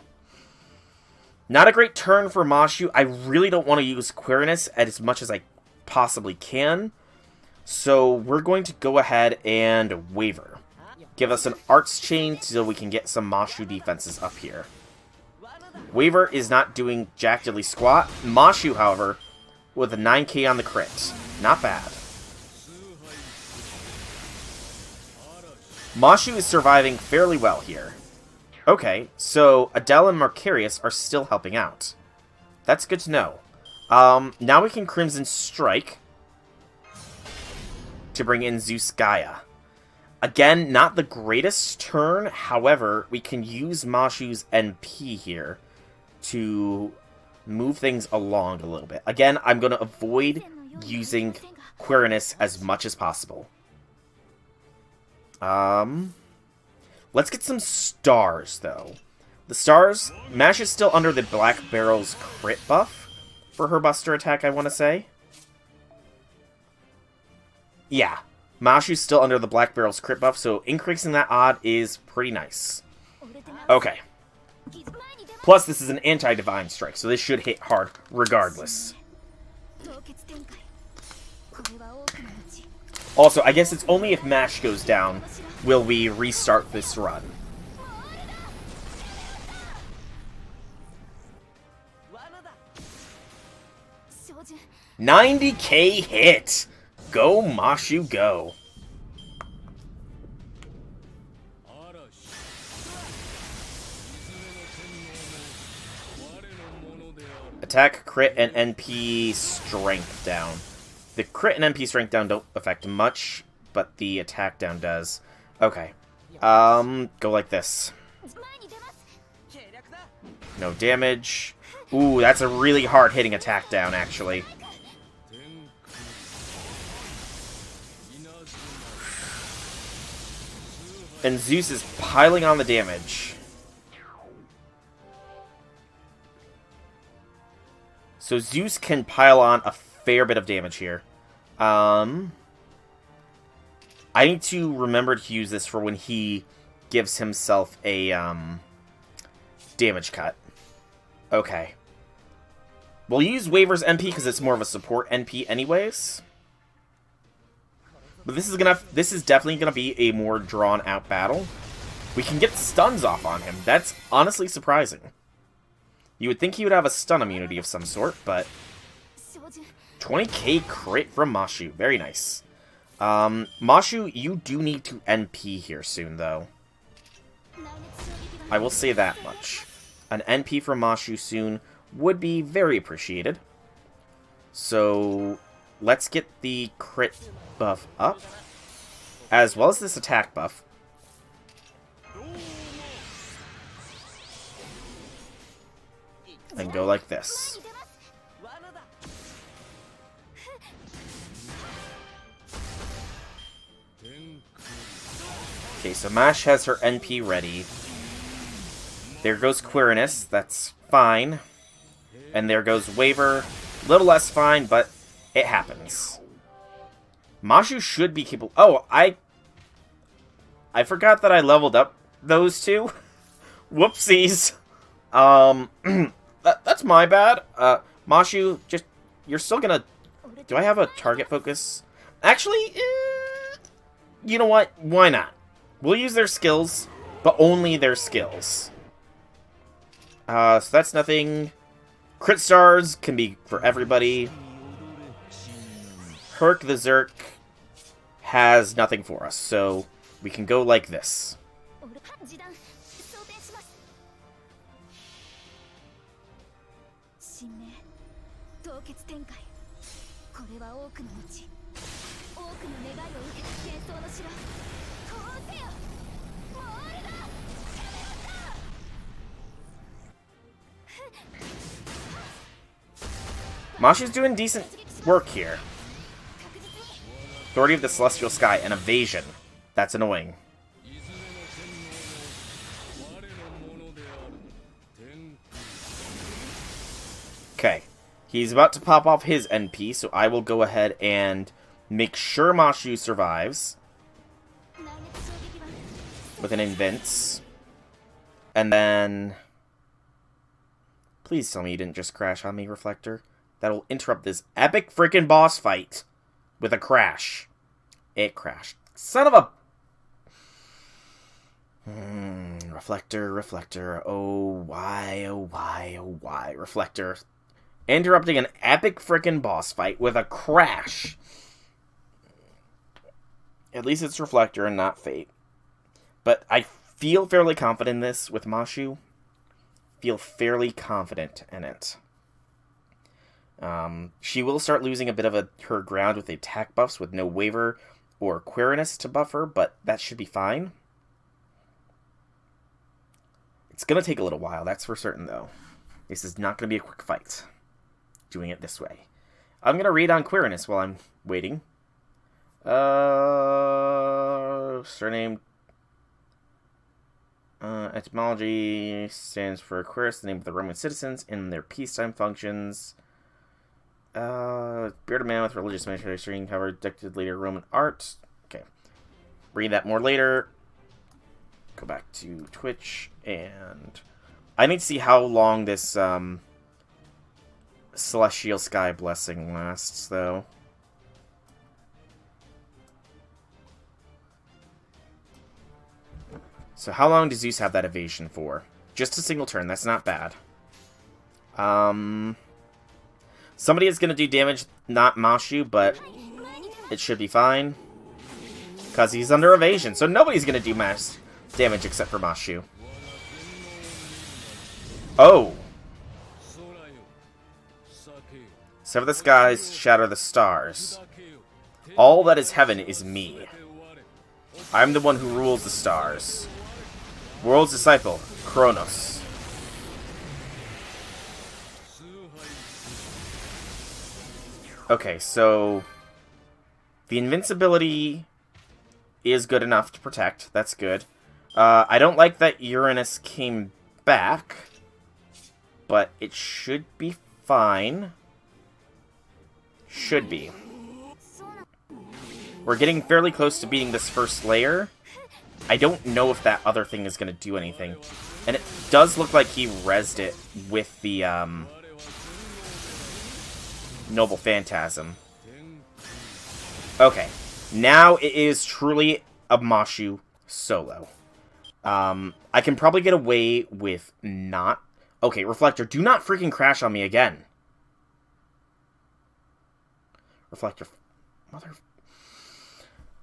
Not a great turn for Mashu. I really don't want to use Queerness as much as I possibly can. So we're going to go ahead and Waver. Give us an Arts Chain so we can get some Mashu defenses up here. Waver is not doing jack diddly squat. Mashu, however, with a 9k on the crit. Not bad. Mashu is surviving fairly well here. Okay, so Adele and Mercurius are still helping out. That's good to know. Now we can Crimson Strike to bring in Zeus Gaia. Again, not the greatest turn, however, we can use Mashu's NP here to move things along a little bit. Again, I'm going to avoid using Queerness as much as possible. Let's get some stars, though. The stars, Mash is still under the Black Barrel's crit buff for her Buster attack, I want to say. Yeah, Mashu's still under the Black Barrel's crit buff, so increasing that odd is pretty nice. Okay. Plus, this is an anti-Divine Strike, so this should hit hard regardless. Also, I guess it's only if Mash goes down will we restart this run. $90k hit! Go, Mashu, go. Attack, crit, and NP strength down. The crit and NP strength down don't affect much, but the attack down does. Okay. Go like this. No damage. Ooh, that's a really hard hitting attack down, actually. And Zeus is piling on the damage. So Zeus can pile on a fair bit of damage here. I need to remember to use this for when he gives himself a damage cut. Okay. We'll use Waver's NP because it's more of a support NP anyways. But this is definitely gonna be a more drawn out battle. We can get stuns off on him. That's honestly surprising. You would think he would have a stun immunity of some sort, but 20k crit from Mashu. Very nice. Mashu, you do need to NP here soon, though. I will say that much. An NP from Mashu soon would be very appreciated. So, let's get the crit buff up, as well as this attack buff. And go like this. Okay, so Mash has her NP ready. There goes Queerness, that's fine. And there goes Waver. A little less fine, but it happens. Mashu should be capable... Oh, I forgot that I leveled up those two. Whoopsies. That's my bad. Mashu, just... You're still gonna... Do I have a target focus? Actually, you know what? Why not? We'll use their skills, but only their skills. So that's nothing. Crit stars can be for everybody. Herc the Zerk has nothing for us, so we can go like this. Mashu's doing decent work here. Authority of the Celestial Sky and Evasion. That's annoying. Okay. He's about to pop off his NP, so I will go ahead and make sure Mashu survives with an Invince. And then... Please tell me you didn't just crash on me, Reflector. That'll interrupt this epic freaking boss fight with a crash. It crashed. Son of a... Reflector, Reflector. Oh, why, oh, why, oh, why. Reflector. Interrupting an epic freaking boss fight with a crash. At least it's Reflector and not Fate. But I feel fairly confident in this with Mashu. Feel fairly confident in it. She will start losing a bit of her ground with the attack buffs with no Waver or Queerness to buff her, but that should be fine. It's going to take a little while, that's for certain, though. This is not going to be a quick fight. Doing it this way. I'm going to read on Queerness while I'm waiting. Surname... etymology stands for Aquarius, the name of the Roman citizens in their peacetime functions. Bearded man with religious manifestation covered, dictated later Roman art. Okay. Read that more later. Go back to Twitch, and I need to see how long this Celestial Sky Blessing lasts, though. So how long does Zeus have that evasion for? Just a single turn, that's not bad. Somebody is going to do damage, not Mashu, but it should be fine. Because he's under evasion, so nobody's going to do mass damage except for Mashu. Oh! Sever the skies, shatter the stars. All that is heaven is me. I'm the one who rules the stars. World's disciple, Kronos. Okay, so the invincibility is good enough to protect. That's good. I don't like that Uranus came back, but it should be fine. Should be. We're getting fairly close to beating this first layer. I don't know if that other thing is going to do anything. And it does look like he rezzed it with the Noble Phantasm. Okay. Now it is truly a Mashu solo. I can probably get away with not... Okay, Reflector, do not freaking crash on me again. Reflector... Mother...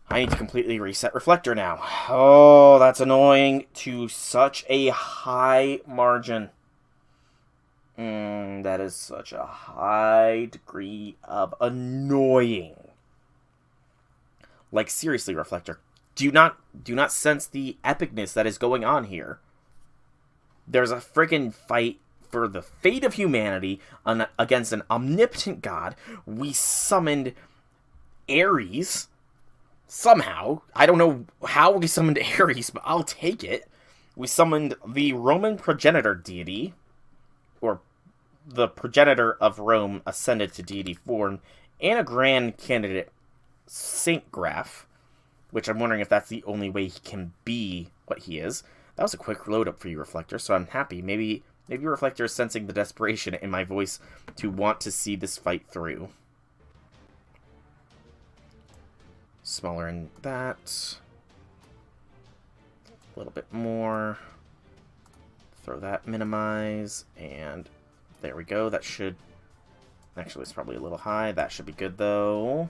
I need to completely reset Reflector now. Oh, that's annoying to such a high margin. That is such a high degree of annoying. Like, seriously, Reflector. Do not sense the epicness that is going on here. There's a freaking fight for the fate of humanity against an omnipotent god. We summoned Ares... Somehow, I don't know how we summoned Ares, but I'll take it. We summoned the Roman progenitor deity, or the progenitor of Rome ascended to deity form, and a grand candidate Saint Graph, which I'm wondering if that's the only way he can be what he is. That was a quick load up for you, Reflector, so I'm happy. Maybe Reflector is sensing the desperation in my voice to want to see this fight through. Smaller in that. A little bit more. Throw that, minimize, and there we go. That should... Actually, it's probably a little high. That should be good, though.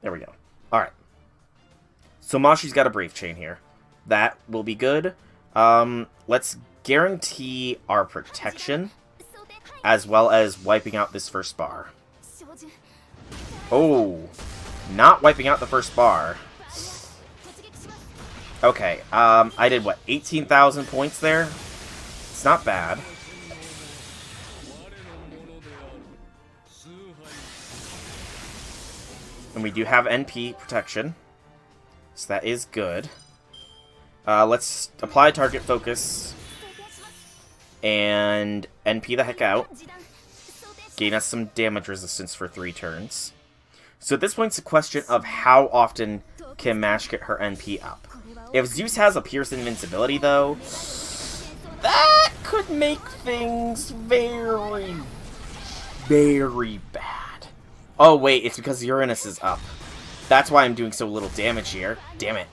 There we go. Alright. So Mashi's got a Brave Chain here. That will be good. Let's guarantee our protection, as well as wiping out this first bar. Oh... Not wiping out the first bar. Okay, I did, what, 18,000 points there? It's not bad. And we do have NP protection. So that is good. Let's apply target focus. And NP the heck out. Gain us some damage resistance for 3 turns. So at this point, it's a question of how often can Mash get her NP up. If Zeus has a Pierce Invincibility, though, that could make things very, very bad. Oh, wait, it's because Uranus is up. That's why I'm doing so little damage here. Damn it.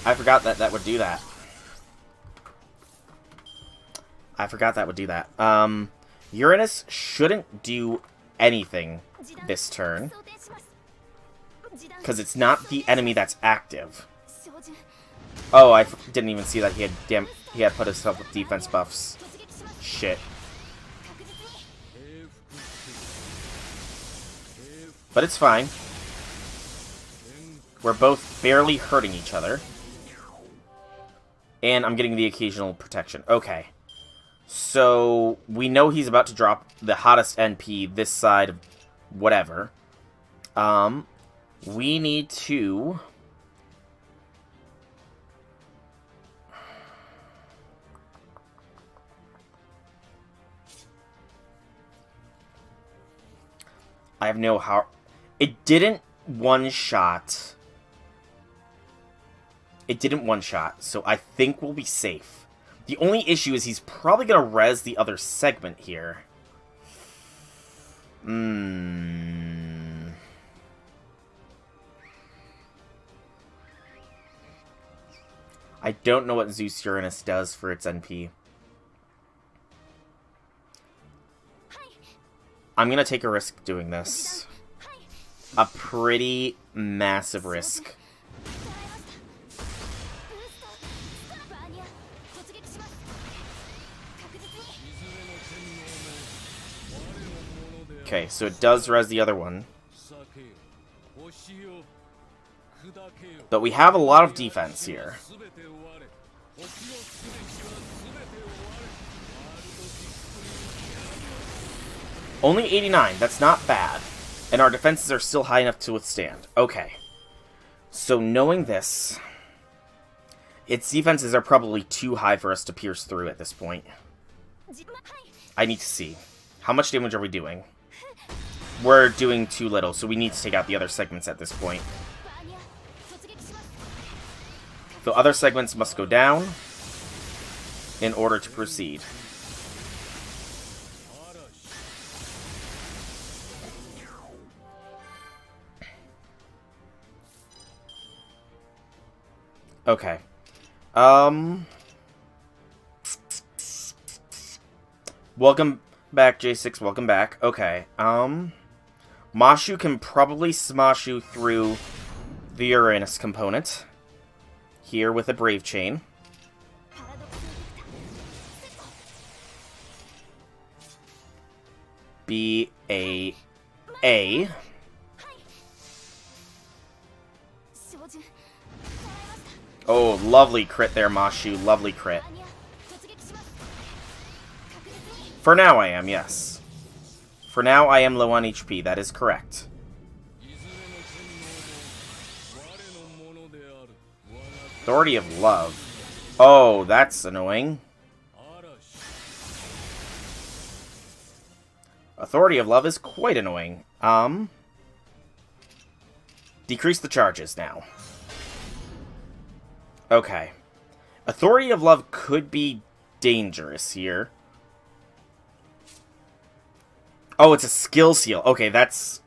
I forgot that that would do that. Uranus shouldn't do anything this turn, because it's not the enemy that's active. Oh, I didn't even see that he had put himself with defense buffs. Shit. But it's fine. We're both barely hurting each other. And I'm getting the occasional protection. Okay. So, we know he's about to drop the hottest NP this side of whatever. We need to... I have no how... It didn't one-shot... It didn't one-shot, so I think we'll be safe. The only issue is he's probably going to res the other segment here. I don't know what Zeus Uranus does for its NP. I'm going to take a risk doing this. A pretty massive risk. Okay, so it does res the other one. But we have a lot of defense here. Only 89, that's not bad. And our defenses are still high enough to withstand. Okay. So knowing this, its defenses are probably too high for us to pierce through at this point. I need to see. How much damage are we doing? We're doing too little, so we need to take out the other segments at this point. The other segments must go down in order to proceed. Okay. Welcome back, J6. Welcome back. Okay. Mashu can probably smash you through the Uranus component. Here with a Brave Chain. B-A-A. Oh, lovely crit there, Mashu. Lovely crit. For now I am, yes. For now I am low on HP, that is correct. Authority of Love. Oh, that's annoying. Authority of Love is quite annoying. Decrease the charges now. Okay. Authority of Love could be dangerous here. Oh, it's a skill seal. Okay, that's...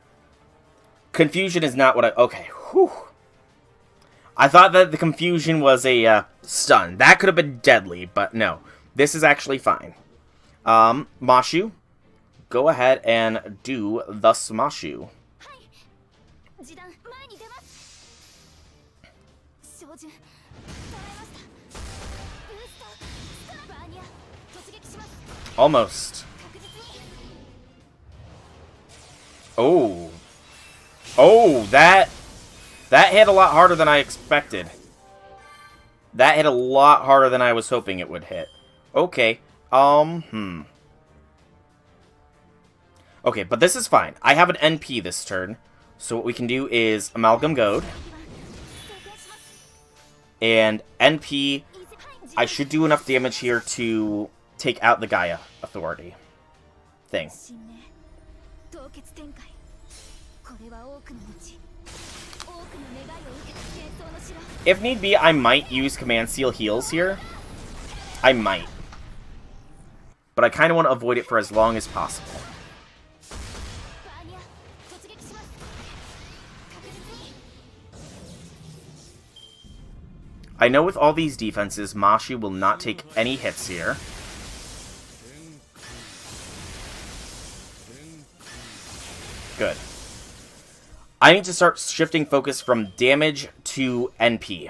Confusion is not what I... Okay, whew. I thought that the confusion was a stun. That could have been deadly, but no. This is actually fine. Mashu, go ahead and do the Smashu. Almost. Oh. Oh, that hit a lot harder than I expected. That hit a lot harder than I was hoping it would hit. Okay. Okay, but this is fine. I have an NP this turn. So what we can do is Amalgam Goad. And NP, I should do enough damage here to take out the Gaia Authority thing. If need be, I might use Command Seal Heals here. I might. But I kind of want to avoid it for as long as possible. I know with all these defenses, Mashu will not take any hits here. Good. I need to start shifting focus from damage to NP.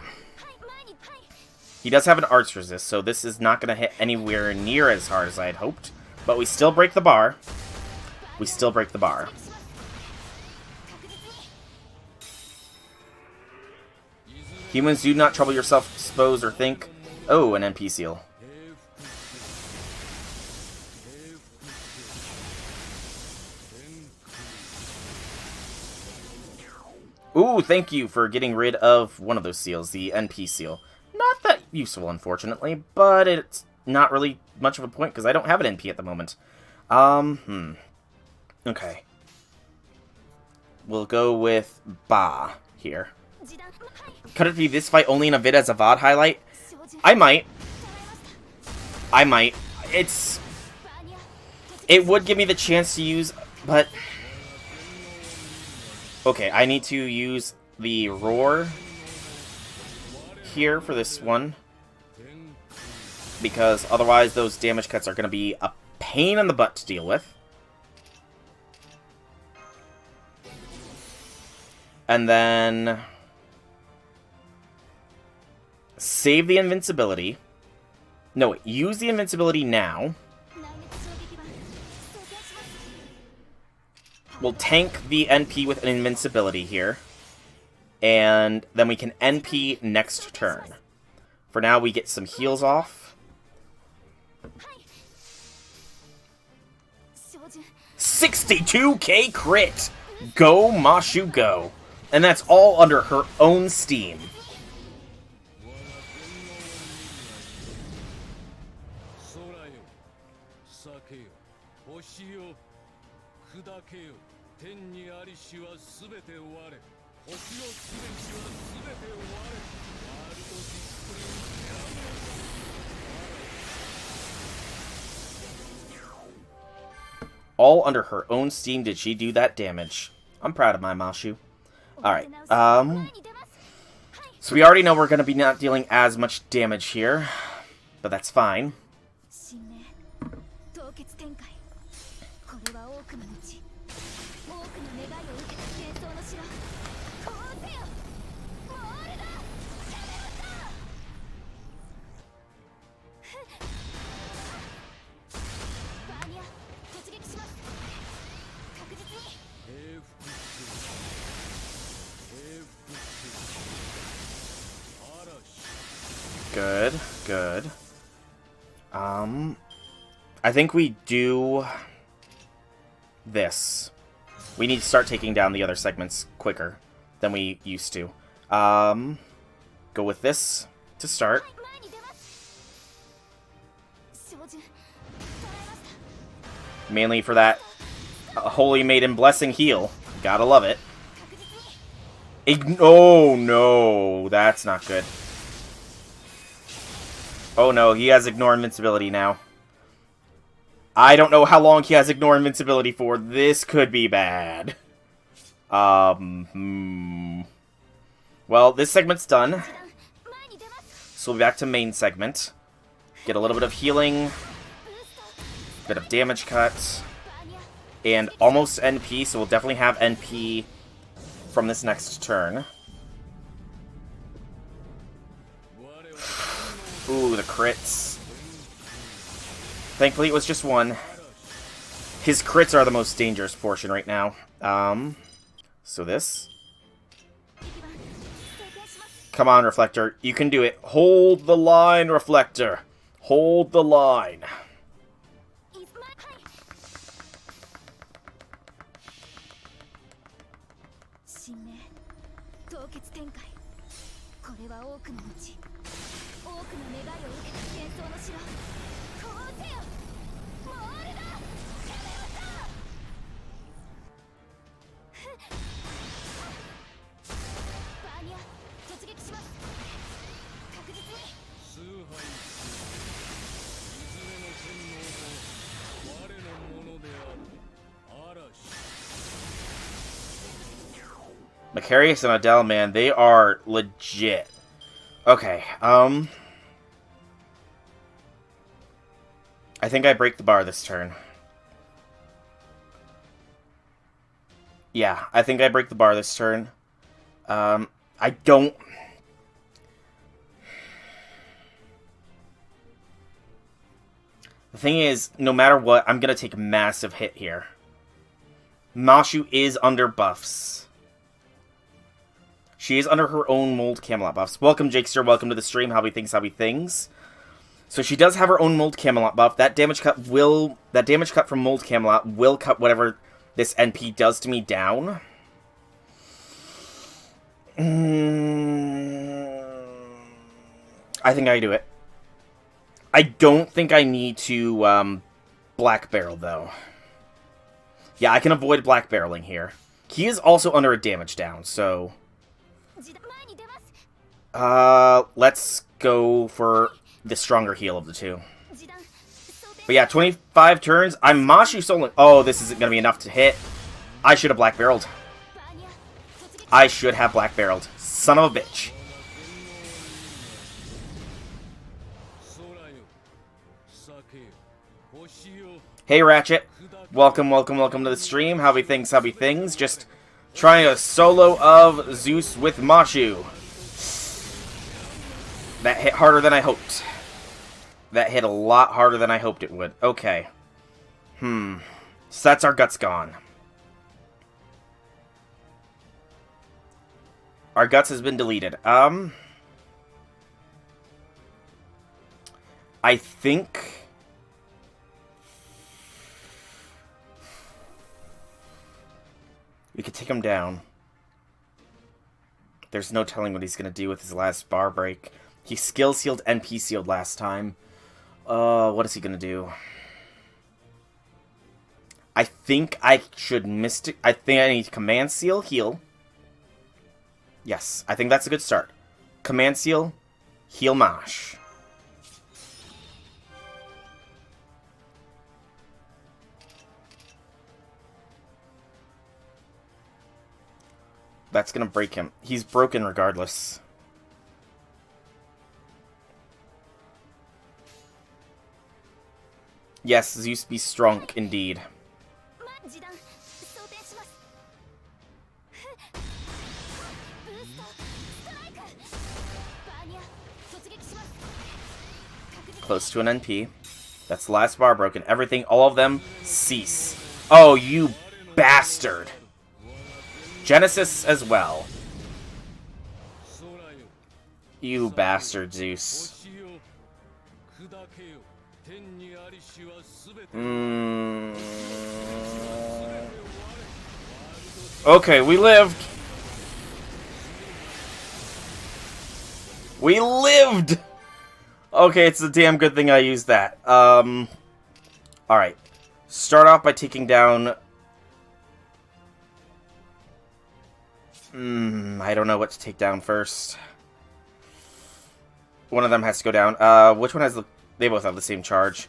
He does have an Arts Resist, so this is not going to hit anywhere near as hard as I had hoped. But we still break the bar. We still break the bar. Humans, do not trouble yourself, suppose, or think. Oh, an NP seal. Ooh, thank you for getting rid of one of those seals, the NP seal. Not that useful, unfortunately, but it's not really much of a point because I don't have an NP at the moment. Okay. We'll go with Ba here. Could it be this fight only in a vid as a VOD highlight? I might. I might. It would give me the chance to use, but... Okay, I need to use the Roar here for this one. Because otherwise those damage cuts are going to be a pain in the butt to deal with. And then... Save the invincibility. No, wait, use the invincibility now. We'll tank the NP with an invincibility here. And then we can NP next turn. For now, we get some heals off. 62k crit! Go, Mashu, go. And that's all under her own steam. All under her own steam did she do that damage. I'm proud of my Mashu. Alright, so we already know we're going to be not dealing as much damage here, but that's fine. Good, good. I think we do this. We need to start taking down the other segments quicker than we used to. Go with this to start. Mainly for that Holy Maiden Blessing heal. Gotta love it. Oh no, that's not good. Oh no, he has Ignore Invincibility now. I don't know how long he has Ignore Invincibility for. This could be bad. Well, this segment's done. So we'll be back to main segment. Get a little bit of healing. Bit of damage cut. And almost NP, so we'll definitely have NP from this next turn. Ooh, the crits. Thankfully, it was just one. His crits are the most dangerous portion right now. So this. Come on, Reflector. You can do it. Hold the line, Reflector. Hold the line. Macarius and Adele, man, they are legit. Okay, I think I break the bar this turn. Yeah, I think I break the bar this turn. I don't... The thing is, no matter what, I'm gonna take a massive hit here. Mashu is under buffs. She is under her own mold Camelot buffs. Welcome, Jakester. Welcome to the stream. Hobby things. So she does have her own mold Camelot buff. That damage cut from mold Camelot will cut whatever this NP does to me down. I think I do it. I don't think I need to Black Barrel, though. Yeah, I can avoid Black Barreling here. He is also under a damage down, so... let's go for the stronger heal of the two. But yeah, 25 turns. I'm Mashu soloing. Oh, this isn't going to be enough to hit. I should have Black Barreled. I should have Black Barreled. Son of a bitch. Hey, Ratchet. Welcome to the stream. Hobby things. Just trying a solo of Zeus with Mashu. That hit harder than I hoped. That hit a lot harder than I hoped it would. Okay. So that's our guts gone. Our guts has been deleted. I think... we could take him down. There's no telling what he's going to do with his last bar break. He skill sealed, NP sealed last time. What is he going to do? I think I should Mystic... I think I need Command Seal, heal. Yes, I think that's a good start. Command Seal, heal Mash. That's going to break him. He's broken regardless. Yes, Zeus be strong indeed. Close to an NP. That's the last bar broken. Everything, all of them, cease. Oh, you bastard. Genesis as well. You bastard, Zeus. Okay, we lived. We lived! Okay, it's a damn good thing I used that. Alright. Start off by taking down... I don't know what to take down first. One of them has to go down. Which one has the... They both have the same charge.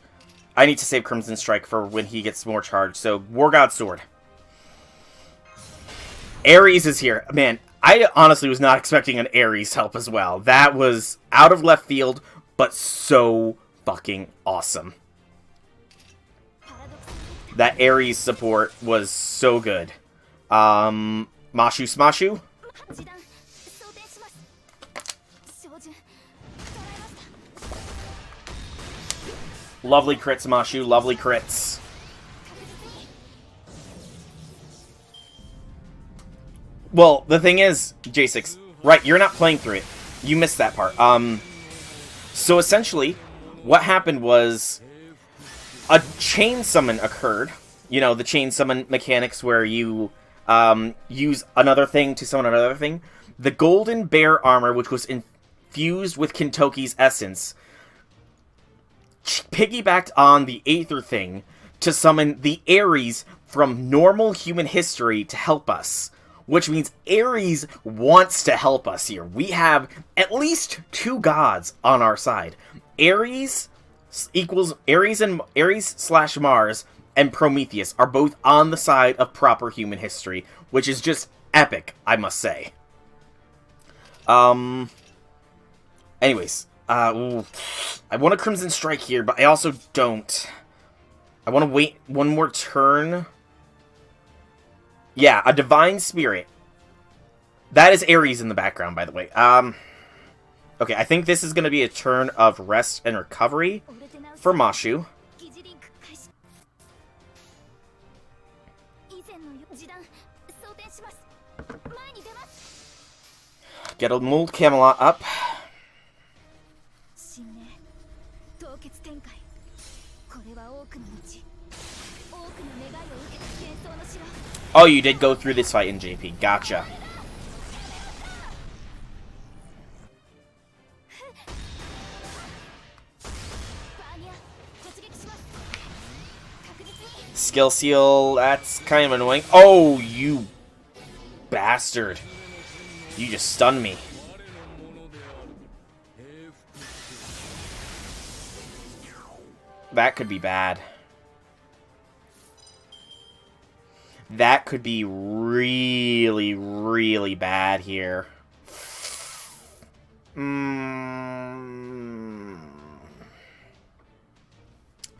I need to save Crimson Strike for when he gets more charge. So, War God Sword. Ares is here. Man, I honestly was not expecting an Ares help as well. That was out of left field, but so fucking awesome. That Ares support was so good. Mashu Smashu? Lovely crits, Mashu. Lovely crits. Well, the thing is, J6, right, you're not playing through it. You missed that part. So essentially, what happened was a chain summon occurred. You know, the chain summon mechanics where you use another thing to summon another thing. The Golden Bear armor, which was fused with Kintoki's essence, piggybacked on the Aether thing to summon the Ares from normal human history to help us. Which means Ares wants to help us here. We have at least 2 gods on our side. Ares equals Ares / Mars and Prometheus are both on the side of proper human history, which is just epic, I must say. Anyways, I want a Crimson Strike here, but I also don't. I want to wait one more turn. Yeah, a Divine Spirit. That is Ares in the background, by the way. Okay, I think this is going to be a turn of rest and recovery for Mashu. Get a Mold Camelot up. Oh, you did go through this fight in JP. Gotcha. Skill Seal, that's kind of annoying. Oh, you bastard. You just stunned me. That could be bad. That could be really, really bad here.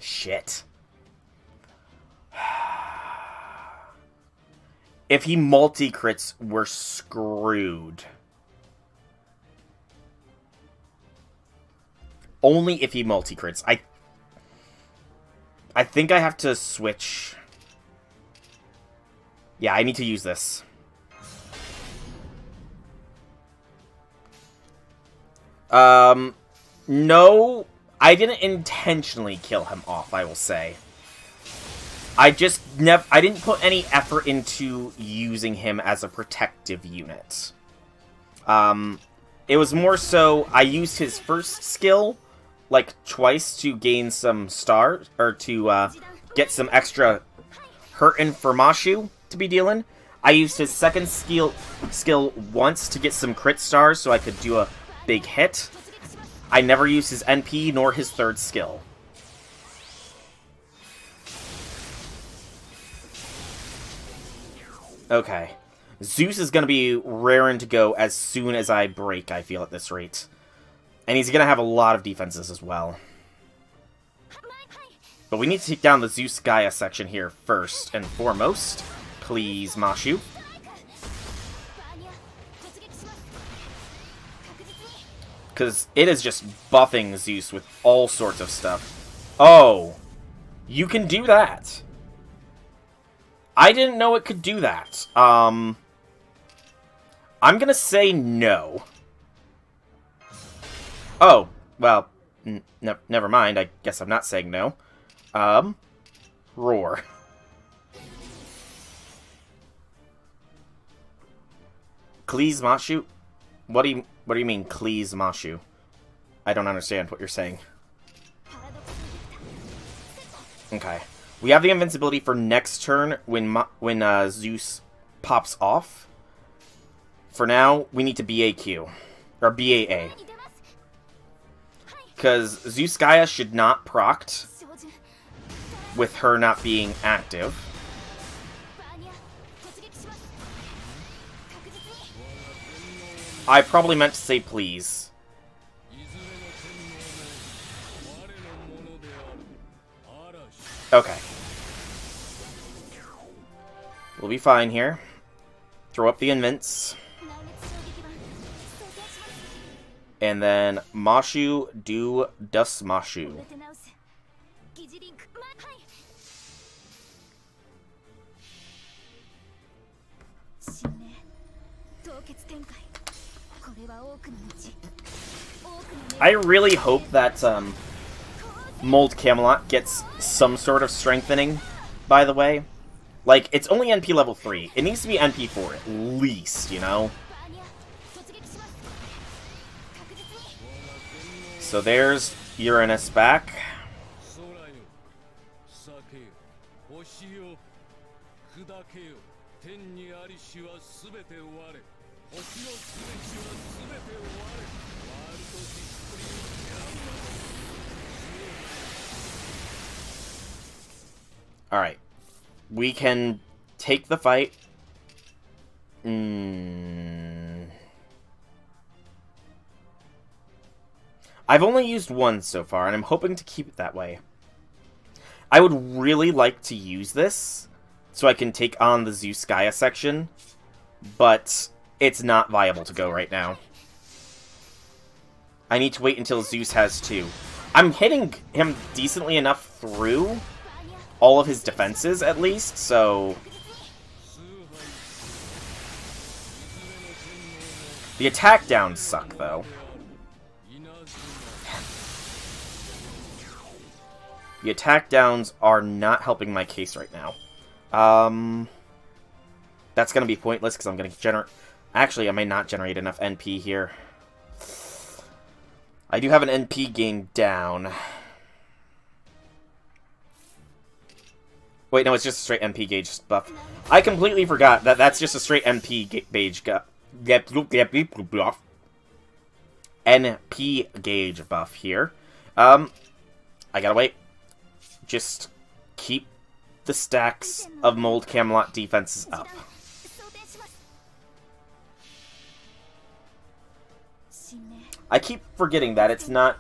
Shit. If he multi-crits, we're screwed. Only if he multi-crits. I think I have to switch. Yeah, I need to use this. No, I didn't intentionally kill him off, I will say. I didn't put any effort into using him as a protective unit. It was more so, I used his first skill, like, twice to gain some stars, or to, get some extra hurtin' for Mashu to be dealing. I used his second skill once to get some crit stars so I could do a big hit. I never used his NP nor his third skill. Okay. Zeus is going to be raring to go as soon as I break, I feel, at this rate. And he's going to have a lot of defenses as well. But we need to take down the Zeus Gaia section here first and foremost. Please, Mashu. Because it is just buffing Zeus with all sorts of stuff. Oh, you can do that. I didn't know it could do that. I'm gonna say no. Oh, well, never mind. I guess I'm not saying no. Roar. Please, Mashu? What do you mean, please, Mashu? I don't understand what you're saying. Okay. We have the invincibility for next turn when Zeus pops off. For now, we need to BAQ. Or BAA. Because Zeus Gaia should not proct with her not being active. I probably meant to say please. Okay. We'll be fine here. Throw up the invints. And then Mashu do Das Mashu. I really hope that Mold Camelot gets some sort of strengthening, by the way. Like, it's only NP level 3. It needs to be NP 4 at least, you know? So there's Uranus back. Alright. We can take the fight. I've only used one so far, and I'm hoping to keep it that way. I would really like to use this so I can take on the Zeus Gaia section, but it's not viable to go right now. I need to wait until Zeus has 2. I'm hitting him decently enough through all of his defenses, at least, so... The attack downs suck, though. The attack downs are not helping my case right now. That's going to be pointless, because I'm going to generate... Actually, I may not generate enough NP here. I do have an NP gain down. Wait, no, it's just a straight MP gauge buff. I completely forgot that that's just a straight MP gauge NP gauge buff here. I gotta wait. Just keep the stacks of Mold Camelot defenses up. I keep forgetting that it's not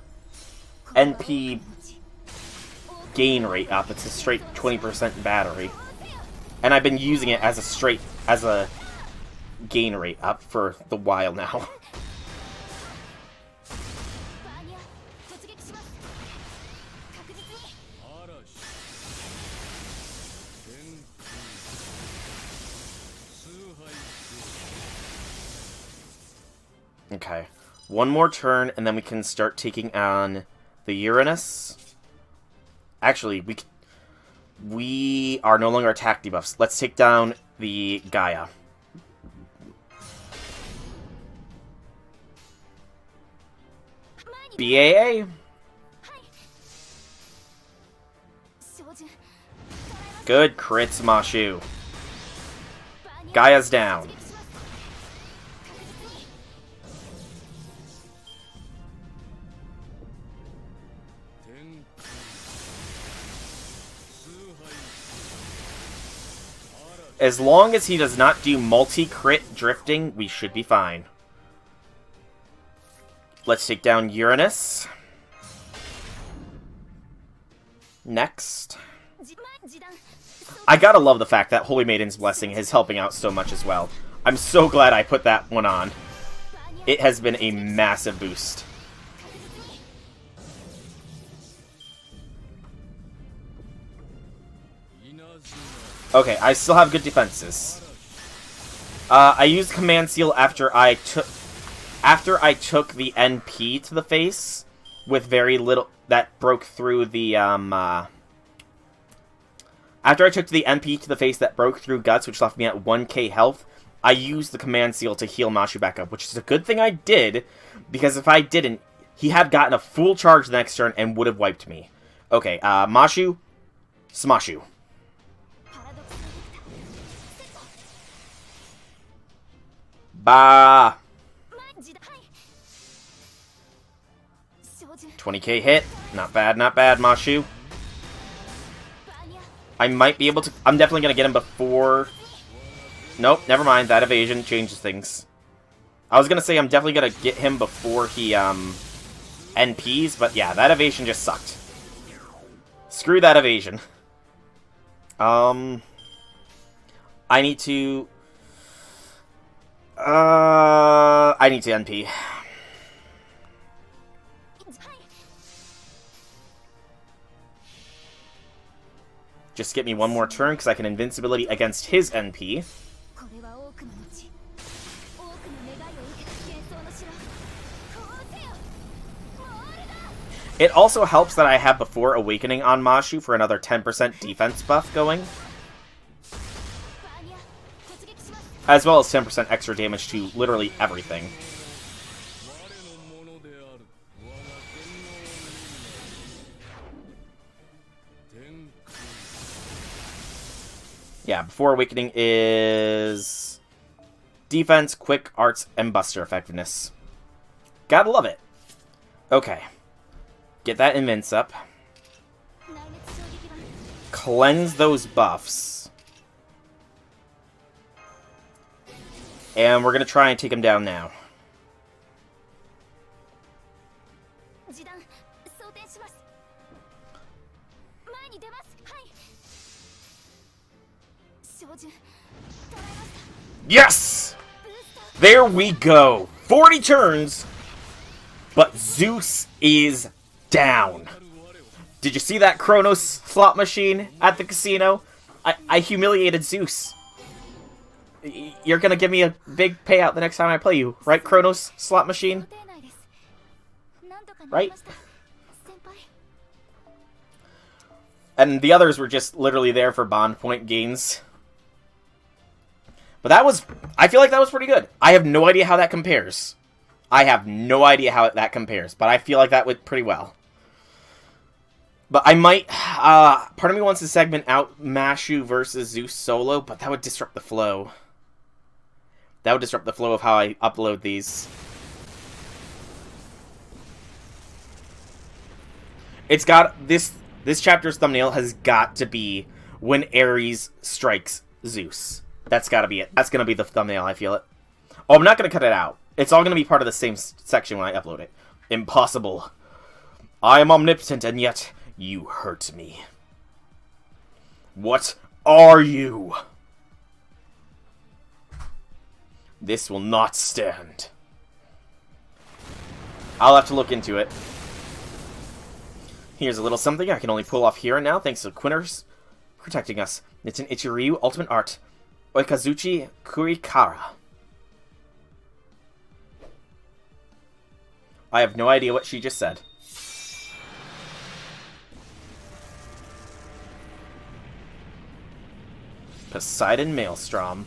NP gain rate up, it's a straight 20% battery. And I've been using it as a gain rate up for the while now. Okay. One more turn, and then we can start taking on the Uranus. Actually, we are no longer attack debuffs. Let's take down the Gaia. BAA! Good crits, Mashu. Gaia's down. As long as he does not do multi-crit drifting, we should be fine. Let's take down Uranus. Next. I gotta love the fact that Holy Maiden's Blessing is helping out so much as well. I'm so glad I put that one on. It has been a massive boost. Okay, I still have good defenses. I used Command Seal after I took the NP to the face with very little that broke through the after I took the NP to the face that broke through Guts, which left me at 1k health. I used the Command Seal to heal Mashu back up, which is a good thing I did, because if I didn't, he had gotten a full charge the next turn and would have wiped me. Okay, Mashu, Smashu. Bah! 20k hit. Not bad, Mashu. I might be able to... I'm definitely going to get him before... Nope, never mind. That evasion changes things. I was going to say I'm definitely going to get him before he, NPs, but yeah, that evasion just sucked. Screw that evasion. I need to... I need to NP. Just get me one more turn, because I can invincibility against his NP. It also helps that I have Before Awakening on Mashu for another 10% defense buff going. As well as 10% extra damage to literally everything. Yeah, before awakening is defense, quick, arts, and buster effectiveness. Gotta love it. Okay. Get that invince up. Cleanse those buffs. And we're gonna try and take him down now. Yes! There we go. 40 turns, but Zeus is down. Did you see that Kronos slot machine at the casino? I humiliated Zeus. You're gonna give me a big payout the next time I play you, right, Kronos slot machine? Right? And the others were just literally there for bond point gains. But that was... I feel like that was pretty good. I have no idea how that compares. I have no idea how that compares. But I feel like that went pretty well. But I might... part of me wants to segment out Mashu versus Zeus solo, but that would disrupt the flow. That would disrupt the flow of how I upload these. It's got... This chapter's thumbnail has got to be when Ares strikes Zeus. That's gotta be it. That's gonna be the thumbnail, I feel it. Oh, I'm not gonna cut it out. It's all gonna be part of the same section when I upload it. Impossible. I am omnipotent, and yet you hurt me. What are you? This will not stand. I'll have to look into it. Here's a little something I can only pull off here and now, thanks to Quinners protecting us. It's an Ichiryu Ultimate Art. Oikazuchi Kurikara. I have no idea what she just said. Poseidon Maelstrom.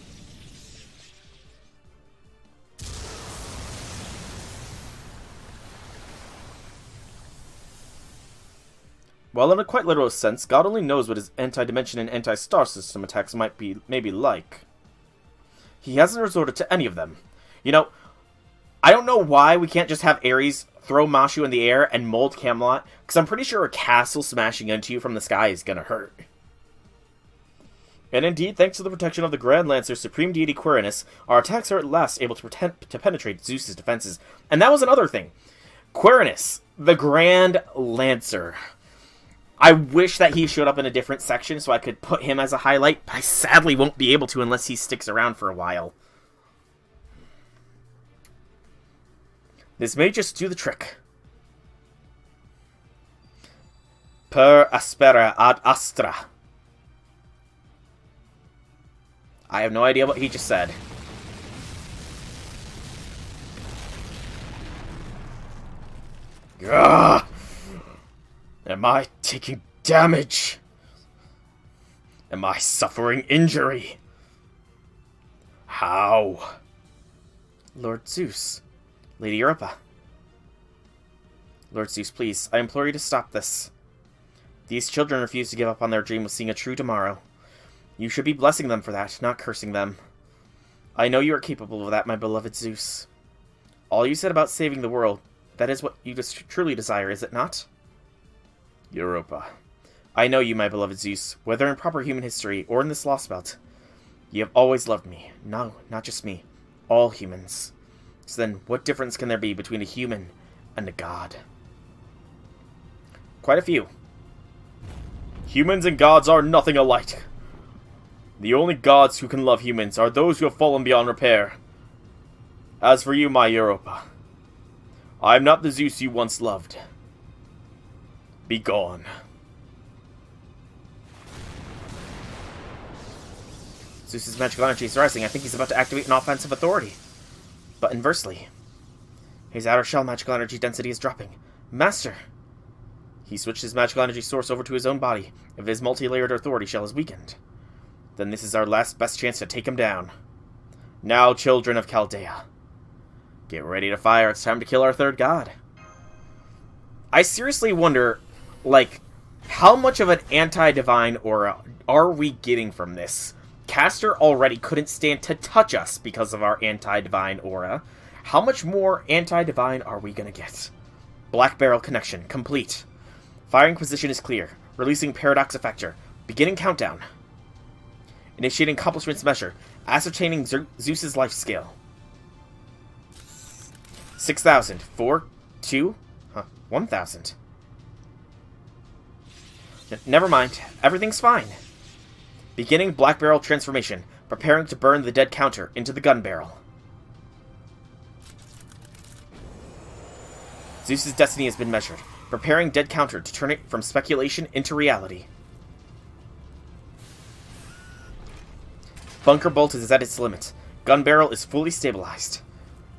Well, in a quite literal sense, God only knows what his anti-dimension and anti-star system attacks might be like. He hasn't resorted to any of them. You know, I don't know why we can't just have Ares throw Mashu in the air and mold Camelot, because I'm pretty sure a castle smashing into you from the sky is gonna hurt. And indeed, thanks to the protection of the Grand Lancer, Supreme Deity Quirinus, our attacks are at last able to penetrate Zeus's defenses. And that was another thing. Quirinus, the Grand Lancer. I wish that he showed up in a different section so I could put him as a highlight, but I sadly won't be able to unless he sticks around for a while. This may just do the trick. Per aspera ad astra. I have no idea what he just said. Gah! Am I taking damage? Am I suffering injury? How? Lord Zeus. Lady Europa. Lord Zeus, please, I implore you to stop this. These children refuse to give up on their dream of seeing a true tomorrow. You should be blessing them for that, not cursing them. I know you are capable of that, my beloved Zeus. All you said about saving the world, that is what you truly desire, is it not? Europa. I know you, my beloved Zeus, whether in proper human history or in this Lostbelt. You have always loved me. No, not just me. All humans. So then, what difference can there be between a human and a god? Quite a few. Humans and gods are nothing alike. The only gods who can love humans are those who have fallen beyond repair. As for you, my Europa, I am not the Zeus you once loved. Be gone. Zeus's magical energy is rising. I think he's about to activate an offensive authority. But inversely, his outer shell magical energy density is dropping. Master! He switched his magical energy source over to his own body. If his multi-layered authority shell is weakened, then this is our last best chance to take him down. Now, children of Chaldea, get ready to fire. It's time to kill our third god. I seriously wonder, like, how much of an anti-divine aura are we getting from this? caster already couldn't stand to touch us because of our anti-divine aura. How much more anti-divine are we gonna get? Black barrel connection complete. Firing position is clear. Releasing paradox effector. Beginning countdown. Initiating accomplishments measure. Ascertaining Zeus's life scale. 6,000. 4, 2, 1,000. Never mind. Everything's fine. Beginning black barrel transformation. Preparing to burn the dead counter into the gun barrel. Zeus's destiny has been measured. Preparing dead counter to turn it from speculation into reality. Bunker bolt is at its limit. Gun barrel is fully stabilized.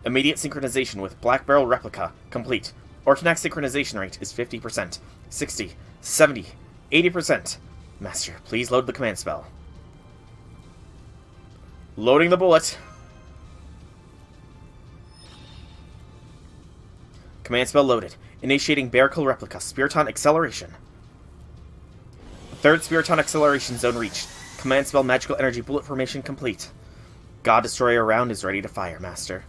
Immediate synchronization with black barrel replica complete. Ortanax synchronization rate is 50%, 60, 70, 80%. Master, please load the command spell. Loading the bullet. Command spell loaded. Initiating Baracle Replica. Spiriton Acceleration. Third Spiriton Acceleration Zone reached. Command spell Magical Energy Bullet Formation complete. God Destroyer round is ready to fire, Master.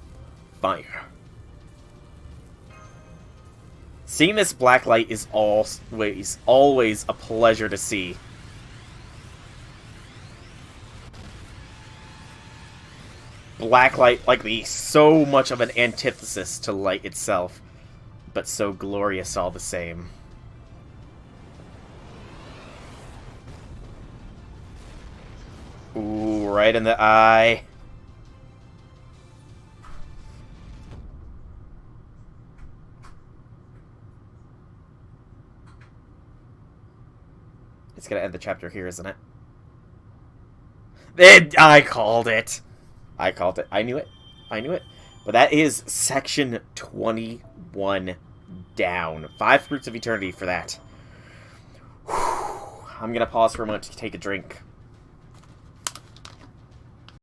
Fire. Seeing this black light is always a pleasure to see. Black light, like so much of an antithesis to light itself, but so glorious all the same. Ooh, right in the eye. It's gonna end the chapter here, isn't it? I called it. I called it. I knew it. I knew it. But that is section 21 down. 5 Fruits of Eternity for that. Whew. I'm gonna pause for a moment to take a drink.